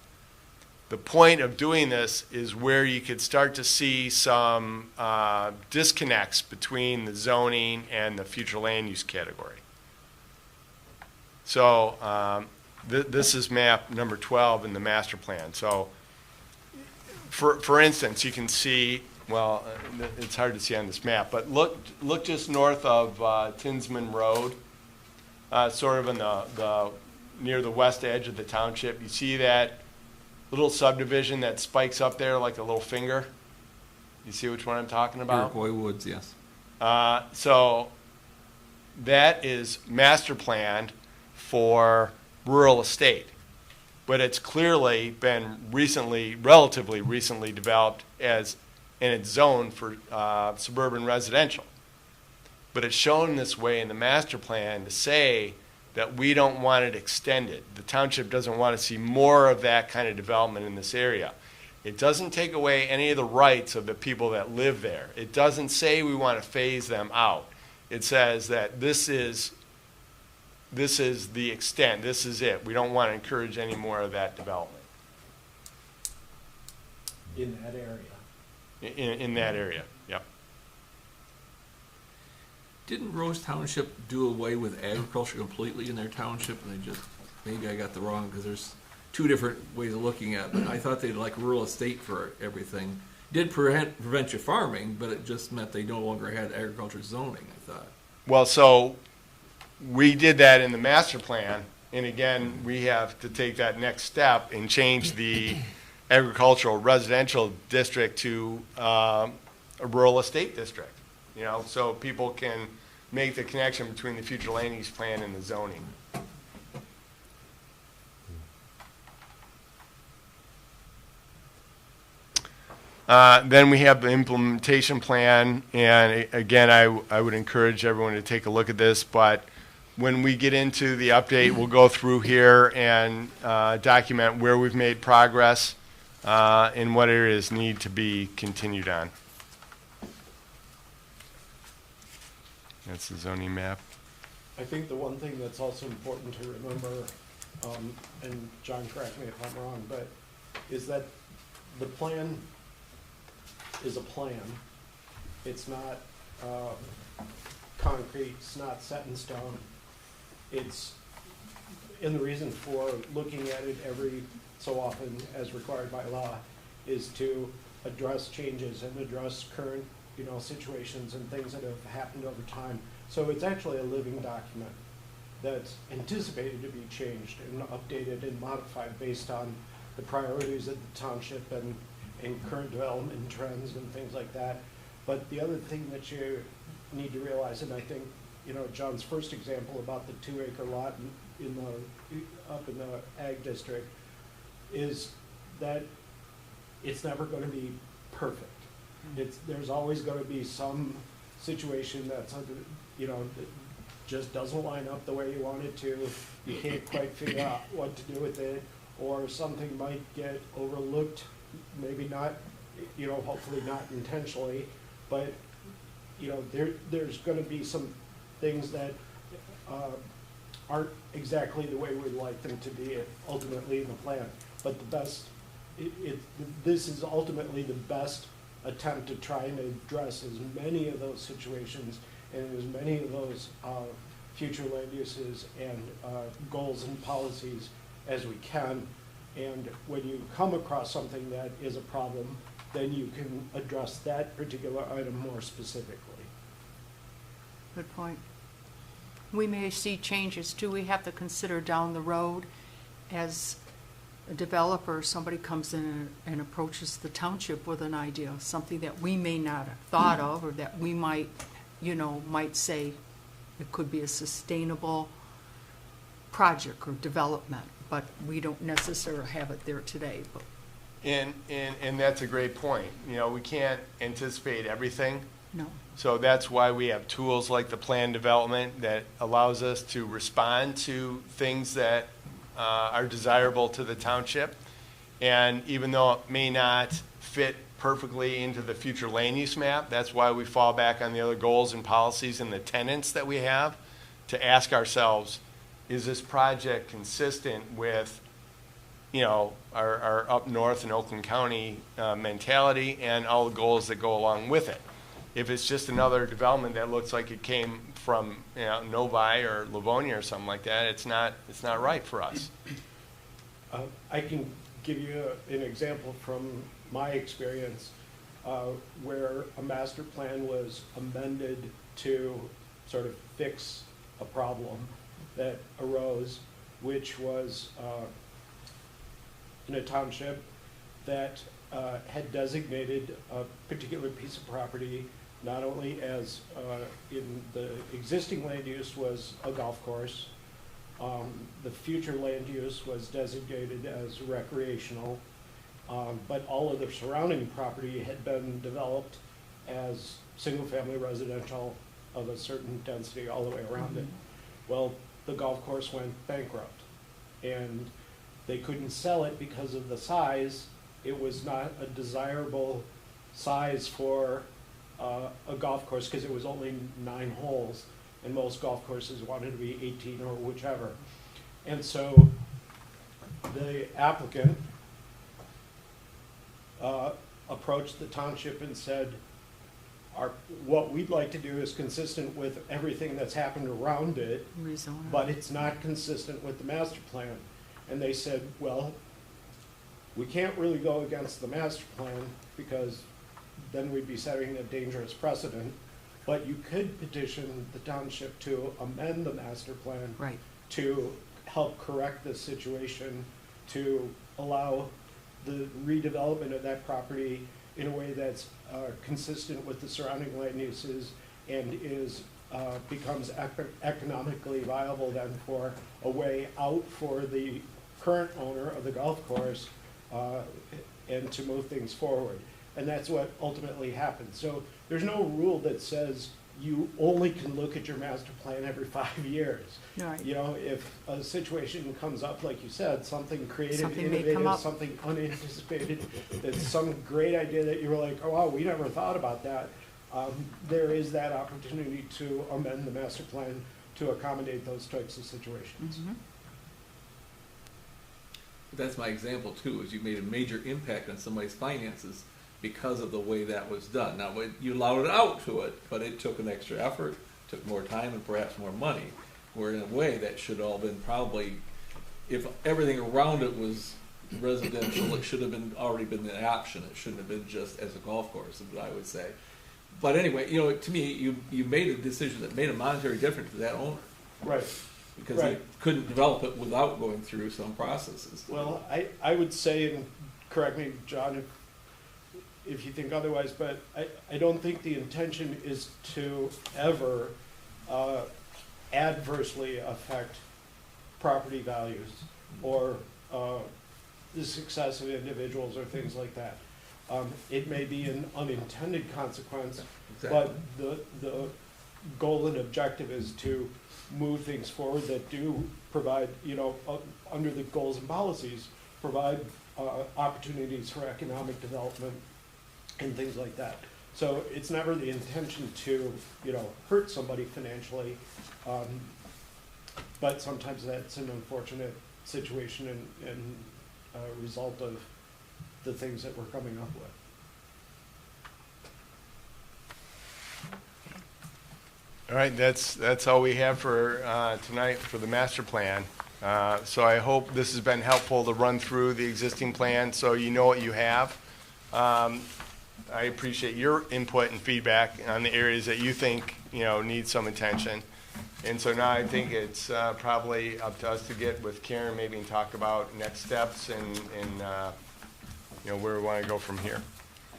G: The point of doing this is where you could start to see some disconnects between the zoning and the future land use category. So this is map number 12 in the master plan. So for instance, you can see, well, it's hard to see on this map, but look just north of Tinsman Road, sort of in the near the west edge of the township. You see that little subdivision that spikes up there like a little finger? You see which one I'm talking about?
F: Iroquois Woods, yes.
G: So that is master planned for rural estate, but it's clearly been relatively recently developed and it's zoned for suburban residential. But it's shown this way in the master plan to say that we don't want it extended. The township doesn't want to see more of that kind of development in this area. It doesn't take away any of the rights of the people that live there. It doesn't say we want to phase them out. It says that this is the extent, this is it. We don't want to encourage any more of that development.
B: In that area.
G: In that area, yep.
F: Didn't Rose Township do away with agriculture completely in their township? And maybe I got the wrong, because there's two different ways of looking at it. But I thought they'd like rural estate for everything. Did prevent you farming, but it just meant they no longer had agriculture zoning, I thought.
G: Well, so we did that in the master plan. And again, we have to take that next step and change the agricultural residential district to a rural estate district. So people can make the connection between the future land use plan and the zoning. Then we have the implementation plan, and again, I would encourage everyone to take a look at this, but when we get into the update, we'll go through here and document where we've made progress and what areas need to be continued on. That's the zoning map.
B: I think the one thing that's also important to remember, and John, correct me if I'm wrong, but is that the plan is a plan. It's not concrete, it's not set in stone. And the reason for looking at it every so often as required by law is to address changes and address current situations and things that have happened over time. So it's actually a living document that's anticipated to be changed and updated and modified based on the priorities of the township and current development trends and things like that. But the other thing that you need to realize, and I think, John's first example about the 2-acre lot up in the ag district, is that it's never going to be perfect. There's always going to be some situation that's that just doesn't line up the way you want it to. You can't quite figure out what to do with it, or something might get overlooked, maybe not, hopefully not intentionally, but, there's gonna be some things that, aren't exactly the way we'd like them to be ultimately in the plan. But the best, this is ultimately the best attempt to try and address as many of those situations and as many of those future land uses and goals and policies as we can. And when you come across something that is a problem, then you can address that particular item more specifically.
A: Good point. We may see changes too. We have to consider down the road as a developer, somebody comes in and approaches the township with an idea, something that we may not have thought of, or that we might say it could be a sustainable project or development, but we don't necessarily have it there today. But
G: And that's a great point. We can't anticipate everything.
A: no,
G: So that's why we have tools like the plan development that allows us to respond to things that are desirable to the township. And even though it may not fit perfectly into the future land use map, that's why we fall back on the other goals and policies and the tenets that we have to ask ourselves, is this project consistent with our up north in Oakland County mentality and all the goals that go along with it? If it's just another development that looks like it came from Novi or Livonia or something like that, it's not right for us.
B: I can give you an example from my experience where a master plan was amended to sort of fix a problem that arose, which was in a township that had designated a particular piece of property not only as in the existing land use was a golf course, the future land use was designated as recreational, but all of the surrounding property had been developed as single-family residential of a certain density all the way around it. Well, the golf course went bankrupt, and they couldn't sell it because of the size. It was not a desirable size for a golf course because it was only 9 holes, and most golf courses wanted to be 18 or whichever. And so the applicant approached the township and said, what we'd like to do is consistent with everything that's happened around it,
A: rezone.
B: but it's not consistent with the master plan. And they said, well, we can't really go against the master plan because then we'd be setting a dangerous precedent, but you could petition the township to amend the master plan
A: Right.
B: to help correct this situation, to allow the redevelopment of that property in a way that's consistent with the surrounding land uses and is becomes economically viable then for a way out for the current owner of the golf course and to move things forward. And that's what ultimately happened. So there's no rule that says you only can look at your master plan every 5 years.
A: Right.
B: If a situation comes up, like you said, something creative,
A: Something may come
B: innovative,
A: up.
B: something unanticipated, that's some great idea that you were like, oh wow, we never thought about that. There is that opportunity to amend the master plan to accommodate those types of situations.
A: Mhm.
F: That's my example too, is you made a major impact on somebody's finances because of the way that was done. Now, you allowed it out to it, but it took an extra effort, took more time and perhaps more money. Where in a way that should all been probably, if everything around it was residential, it should have been already been an option. It shouldn't have been just as a golf course, is what I would say. But anyway, to me, you made a decision that made a monetary difference to that owner.
B: Right.
F: Because
B: Right.
F: they couldn't develop it without going through some processes.
B: Well, I would say, and correct me, John, if you think otherwise, but I don't think the intention is to ever adversely affect property values or the success of individuals or things like that. It may be an unintended consequence,
F: Exactly.
B: but the goal and objective is to move things forward that do provide, under the goals and policies, provide opportunities for economic development and things like that. So it's never the intention to, hurt somebody financially, but sometimes that's an unfortunate situation and result of the things that we're coming up with.
G: All right, that's all we have for tonight for the master plan. So I hope this has been helpful to run through the existing plan so you know what you have. I appreciate your input and feedback on the areas that you think need some attention. And so now I think it's probably up to us to get with Karen maybe and talk about next steps and where we want to go from here.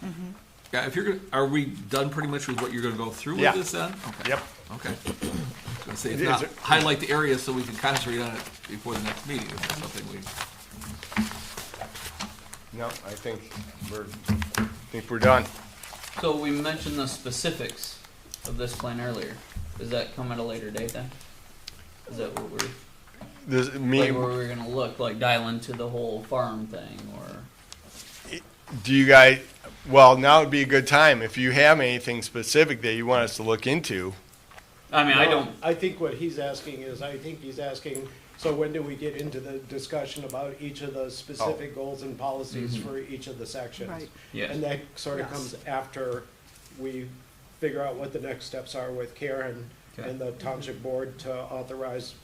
A: Mm-hmm.
F: Yeah, if you're gonna, are we done pretty much with what you're gonna go through
G: Yeah.
F: with this then? Okay.
G: Yep.
F: Okay. I was gonna say, if
G: Is
F: not,
G: there-
F: highlight the areas so we can concentrate on it before the next meeting, if that's something we.
G: No, I think we're done.
H: So we mentioned the specifics of this plan earlier. Does that come at a later date then? Is that what we're like where we're gonna look like dial into the whole farm thing or?
G: Do you guys? Well, now would be a good time if you have anything specific that you want us to look into.
H: I mean, I don't.
B: I think what he's asking is, so when do we get into the discussion about each of the specific goals and policies for each of the sections?
A: Right.
H: Yes.
B: And that sort of
A: Yes.
B: comes after we figure out what the next steps are with Karen
H: Okay.
B: and the township board to authorize,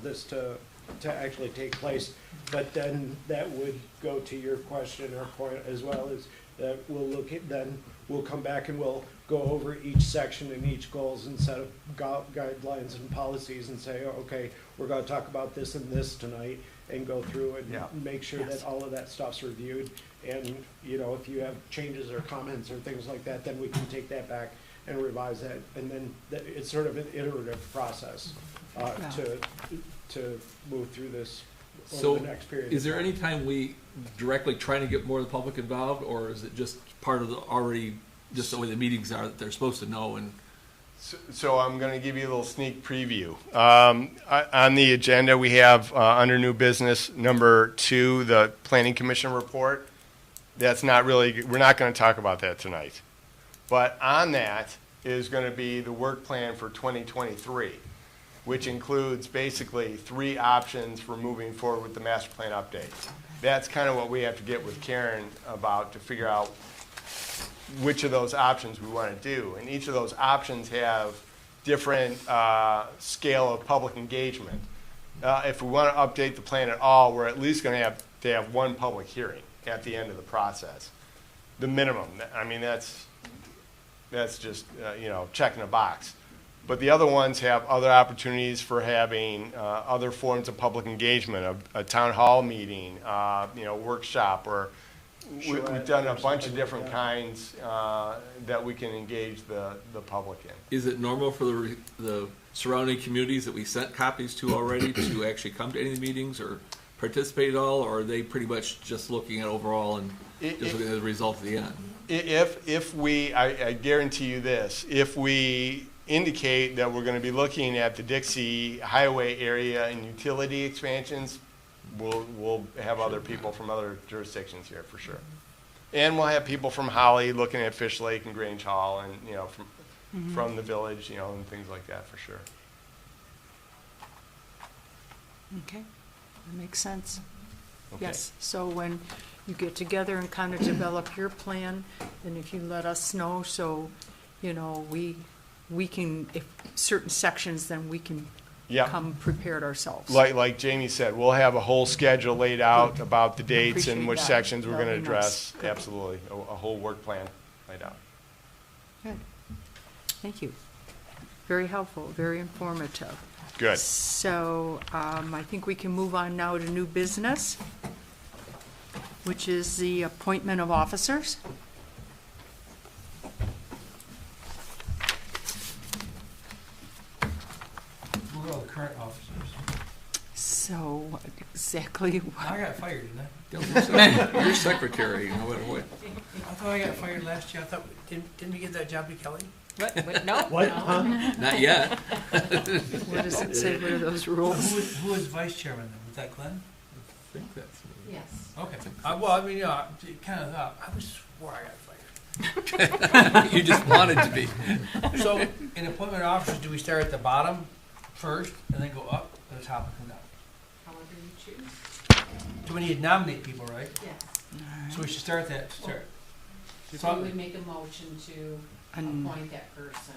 B: this to actually take place. But then that would go to your question or point as well, as that we'll come back and we'll go over each section and each goals and set up guidelines and policies and say, oh, okay, we're gonna talk about this and this tonight, and go through and
G: Yeah.
B: make sure
A: Yes.
B: that all of that stuff's reviewed. And, if you have changes or comments or things like that, then we can take that back and revise that. And then it's sort of an iterative process
A: Yeah.
B: to move through this
F: So,
B: over the next period.
F: is
B: of
F: there
B: time.
F: any time we directly trying to get more of the public involved, or is it just part of the already, just the way the meetings are, that they're supposed to know and?
G: So I'm going to give you a little sneak preview. On the agenda, we have under new business number 2, the Planning Commission report. That's not really, we're not going to talk about that tonight. But on that is going to be the work plan for 2023, which includes basically 3 options for moving forward with the master plan update. That's kind of what we have to get with Karen about to figure out which of those options we want to do. And each of those options have different scale of public engagement. If we want to update the plan at all, we're at least going to have 1 public hearing at the end of the process. The minimum. I mean, that's just, checking a box. But the other ones have other opportunities for having other forms of public engagement, a town hall meeting, workshop, or we've done a bunch of different kinds that we can engage the public in.
F: Is it normal for the surrounding communities that we sent copies to already to actually come to any of the meetings or participate at all, or are they pretty much just looking at overall and just looking at the result at the end?
G: If we, I guarantee you this, if we indicate that we're going to be looking at the Dixie Highway area and utility expansions, we'll have other people from other jurisdictions here for sure. And we'll have people from Holly looking at Fish Lake and Grange Hall and, from the village, and things like that for sure.
A: Okay, that makes sense.
G: Okay.
A: Yes, so when you get together and kind of develop your plan, and if you let us know, so, we can, if certain sections, then we can
G: Yeah.
A: come prepared ourselves.
G: Like Jamie said, we'll have a whole schedule laid out about the dates and
A: Appreciate
G: which
A: that.
G: sections we're going to
A: That'd be nice.
G: address. Absolutely, a whole work plan laid out.
A: Good. Thank you. Very helpful, very informative.
G: Good.
A: So, I think we can move on now to new business, which is the appointment of officers.
I: Who are all the current officers?
A: So, exactly,
I: I got fired, didn't I?
F: Your secretary, what?
I: I thought I got fired last year. I thought, didn't we give that job to Kelly?
C: No.
B: What, huh?
F: Not yet.
A: what does it say, what are those rules?
I: Who was vice chairman then? Was that Glenn?
F: think that's me.
C: Yes.
I: Okay. Well, I mean, kind of thought, I was swore I got fired.
F: You just wanted to be.
I: So, in appointment of officers, do we start at the bottom first and then go up to the top and come down?
C: However you choose.
I: Do we need to nominate people, right?
C: Yes.
I: So we should start that, start.
C: So we would make a motion to
A: And-
C: appoint that person.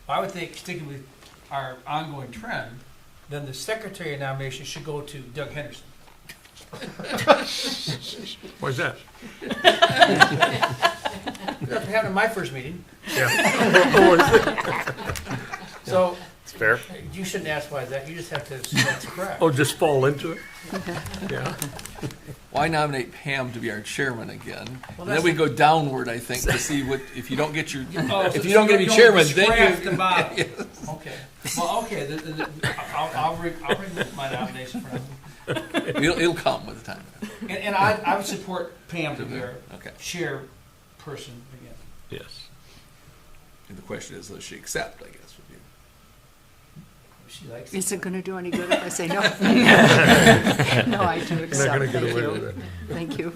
I: I would think, sticking with our ongoing trend, then the secretary nomination should go to Doug Henderson.
D: Why's that?
I: After having my first meeting.
D: Yeah.
I: So,
E: It's fair.
I: you shouldn't ask why that, you just have to say that's correct.
D: Oh, just fall into it? Yeah.
F: Why nominate Pam to be our chairman again?
I: Well,
F: And then we go downward, I think, to see what, if you don't get your,
I: Oh,
F: if
I: so
F: you don't get to be
I: you're
F: chairman,
I: going
F: then
I: scratch
F: you.
I: the bottom. Okay. Well, okay, I'll bring my nomination for him.
F: It'll come with the time.
I: And I would support Pam to be our
F: Okay.
I: chairperson again.
D: Yes.
F: And the question is, does she accept, I guess, would be.
I: She likes
A: Is it gonna do any good if I say no? No, I do
D: You're not
A: accept,
D: gonna get
A: thank
D: away
A: you.
D: with it.
A: Thank you.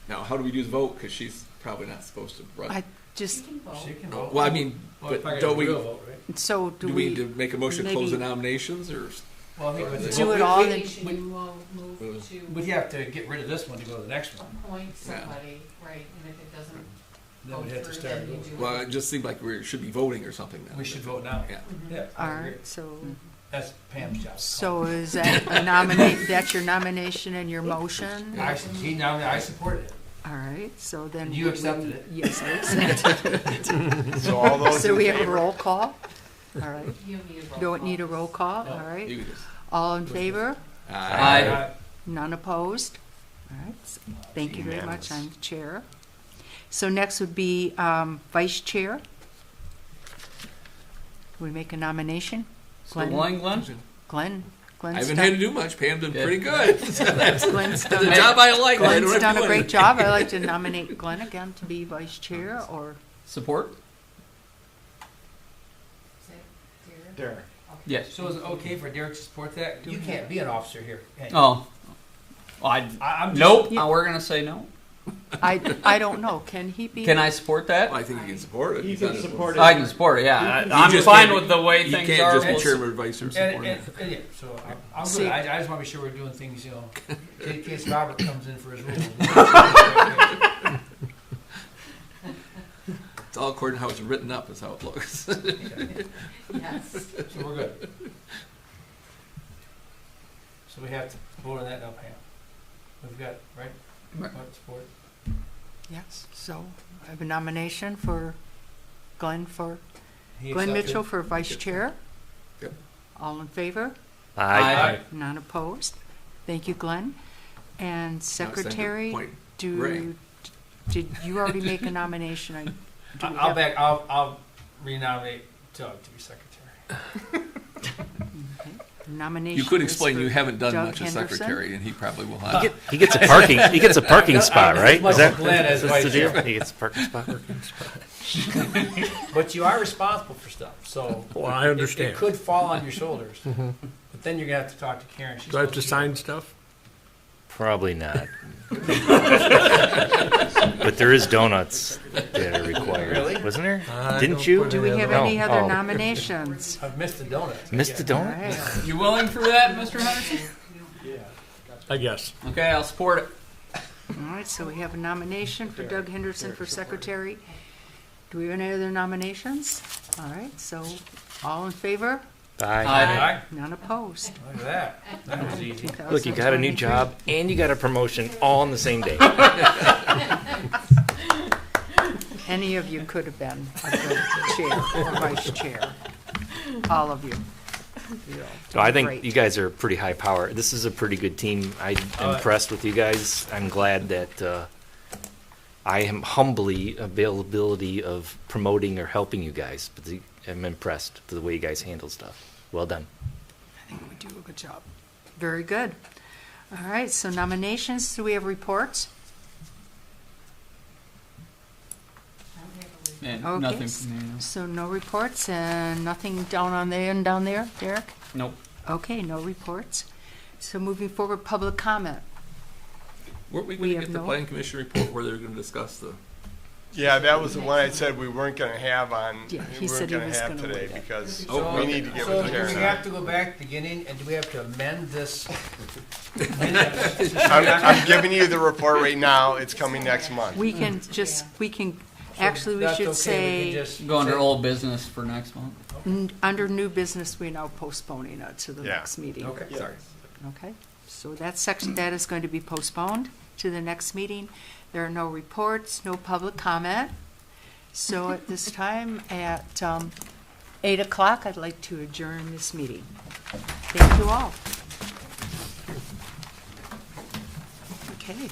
F: Now, how do we do the vote? Because she's probably not supposed to run.
A: I
C: You
A: just,
C: can vote.
I: She can vote.
F: Well, I mean,
I: Well, if I
F: but
I: got a
F: don't we,
I: real vote, right?
A: so
F: do we need to make a motion to close the
A: maybe-
F: nominations, or?
I: Well, I think it's-
A: Do it
I: we-
A: all,
I: we-
A: then-
C: Nomination, you will move to
I: We'd have to get rid of this one to go to the next one.
C: appoint somebody, right, and if it doesn't
I: Then
C: go
I: we'd have to
C: through,
I: start
C: then you
I: over.
C: do.
F: Well, it just seemed like we should be voting or something now.
I: We should vote now.
F: Yeah.
C: Mhm.
I: Yeah, I
A: all
I: agree.
A: right, so,
I: That's Pam's job.
A: so is that a nominate, that's your nomination and your motion?
I: I supported it.
A: All right, so then.
I: You
A: we-
I: accepted it?
A: Yes, I accepted it.
G: So all those
A: So
G: in
A: we have a
G: favor?
A: roll call? All right,
C: You need a roll
A: don't
C: call.
A: need a roll call,
I: No.
A: all right?
F: You can just.
A: All in favor?
H: Aye.
A: None opposed? All right, thank you very much,
G: Unanimous.
A: I'm the chair. So next would be vice chair. We make a nomination?
H: Still Glenn?
A: Glenn?
F: I
A: Glenn's
F: haven't had to
A: done,
F: do much. Pam did
H: Yeah.
F: pretty good. That's
A: Glenn's
F: a
A: done,
F: job I like. I don't
A: Glenn's
F: have
A: done
F: to
A: a
F: do
A: great
F: anything.
A: job. I'd like to nominate Glenn again to be vice chair, or,
H: Support?
C: Is that Derek?
B: There.
H: Yes.
I: So is it okay for Derek to support that? You can't be an officer here. Hey.
H: Oh. I'm
I: just-
H: nope.
A: Yeah.
H: We're gonna say no.
A: I don't know, can he be?
H: Can I support that?
F: I think you can support it.
B: You
F: He's
B: can
F: on his-
B: support it.
H: I can support it. Yeah,
F: You
H: I'm
F: just
H: fine
F: can't
H: with the way
F: You
H: things
F: can't
H: are.
F: just be
H: We'll-
F: chairman or vice or support it.
I: And yeah, so I'm
A: See-
I: good. I just want to be sure we're doing things, you know, in case Robert comes in for his rules.
F: It's all according to how it's written up, is how it looks.
C: Yes.
I: So we're good. So we have to vote on that now, Pam. We've got, right?
H: Right.
I: What, support?
A: Yes, so I have a nomination for Glenn
I: He
A: Glenn
I: accepted?
A: Mitchell for vice chair.
F: Yep.
A: All in favor?
H: Aye.
A: None opposed? Thank you, Glenn. And
F: Now it's time to
A: secretary,
F: appoint Ray.
A: did you already make a nomination? Do we
I: I'll
A: have-
I: I'll renominate Doug to be secretary.
A: Nomination
F: You could
A: is
F: explain
A: for
F: you haven't done
A: Doug
F: much as
A: Henderson.
F: secretary, and he probably will have.
E: He gets a parking. He gets a parking spot, right?
I: Much
E: Is that
I: Glenn as
E: that's the
I: vice
E: deal?
I: chair.
E: He gets a parking spot.
I: But you are responsible for stuff, so.
D: Well, I
I: it-
D: understand.
I: It could fall on your shoulders. But then you're gonna have to talk to Karen. She's
D: Do I have to
I: supposed
D: sign stuff?
E: Probably not. But there is donuts that are required.
I: Really?
E: Wasn't there?
D: I
E: Didn't
D: don't
E: you?
D: put
A: Do we have
E: No.
A: any other
E: Oh.
A: nominations?
I: I've missed the donut.
E: Missed the
A: All
E: donut?
A: right.
H: You willing for that, Mr. Henderson?
B: Yeah.
D: I guess.
H: Okay, I'll support it.
A: All right, so we have a nomination for Doug Henderson for secretary. Do we have any other nominations? All right, so all in favor?
E: Aye.
I: Aye.
A: None opposed.
I: Look at that. That was easy.
E: Look, you got a new
A: 2023.
E: job and you got a promotion all on the same day.
A: Any of you could have been a good chair or vice chair. All of you. You're all
E: So I
A: doing
E: think
A: great.
E: you guys are pretty high power. This is a pretty good team. I'm impressed with you guys. I'm glad that I am humbly availability of promoting or helping you guys. But I'm impressed with the way you guys handle stuff. Well done.
A: I think we do a good job. Very good. All right, so nominations, do we have reports?
C: I don't have a lead.
H: Man,
A: Okay.
H: nothing from me. No.
A: So no reports and nothing down on the end down there, Derek?
H: Nope.
A: Okay, no reports. so moving forward, public comment.
F: Weren't we
A: We
F: gonna
A: have
F: get the
A: no-
F: planning commission report where they're gonna discuss the,
G: Yeah, that was the one I said we weren't gonna have on,
A: Yeah, he
G: we
A: said
G: weren't
A: he
G: gonna
A: was
G: have
A: gonna
G: today
A: wait it.
G: because
F: Oh,
G: we
F: okay.
G: need to get
I: So
G: with
I: do we
G: Karen.
I: have to go back to the beginning, and do we have to amend this?
G: I'm giving you the report right now. It's coming next month.
A: We can just, we can, actually, we
I: That's
A: should
I: okay,
A: say,
I: we can just
H: Go under
I: say-
H: old business for next month.
A: under new business, we're now postponing it to the
G: Yeah.
A: next meeting.
I: Okay.
F: sorry.
A: Okay, so that section, that is going to be postponed to the next meeting. There are no reports, no public comment. So at this time, at 8 o'clock, I'd like to adjourn this meeting. Thank you all. Okay.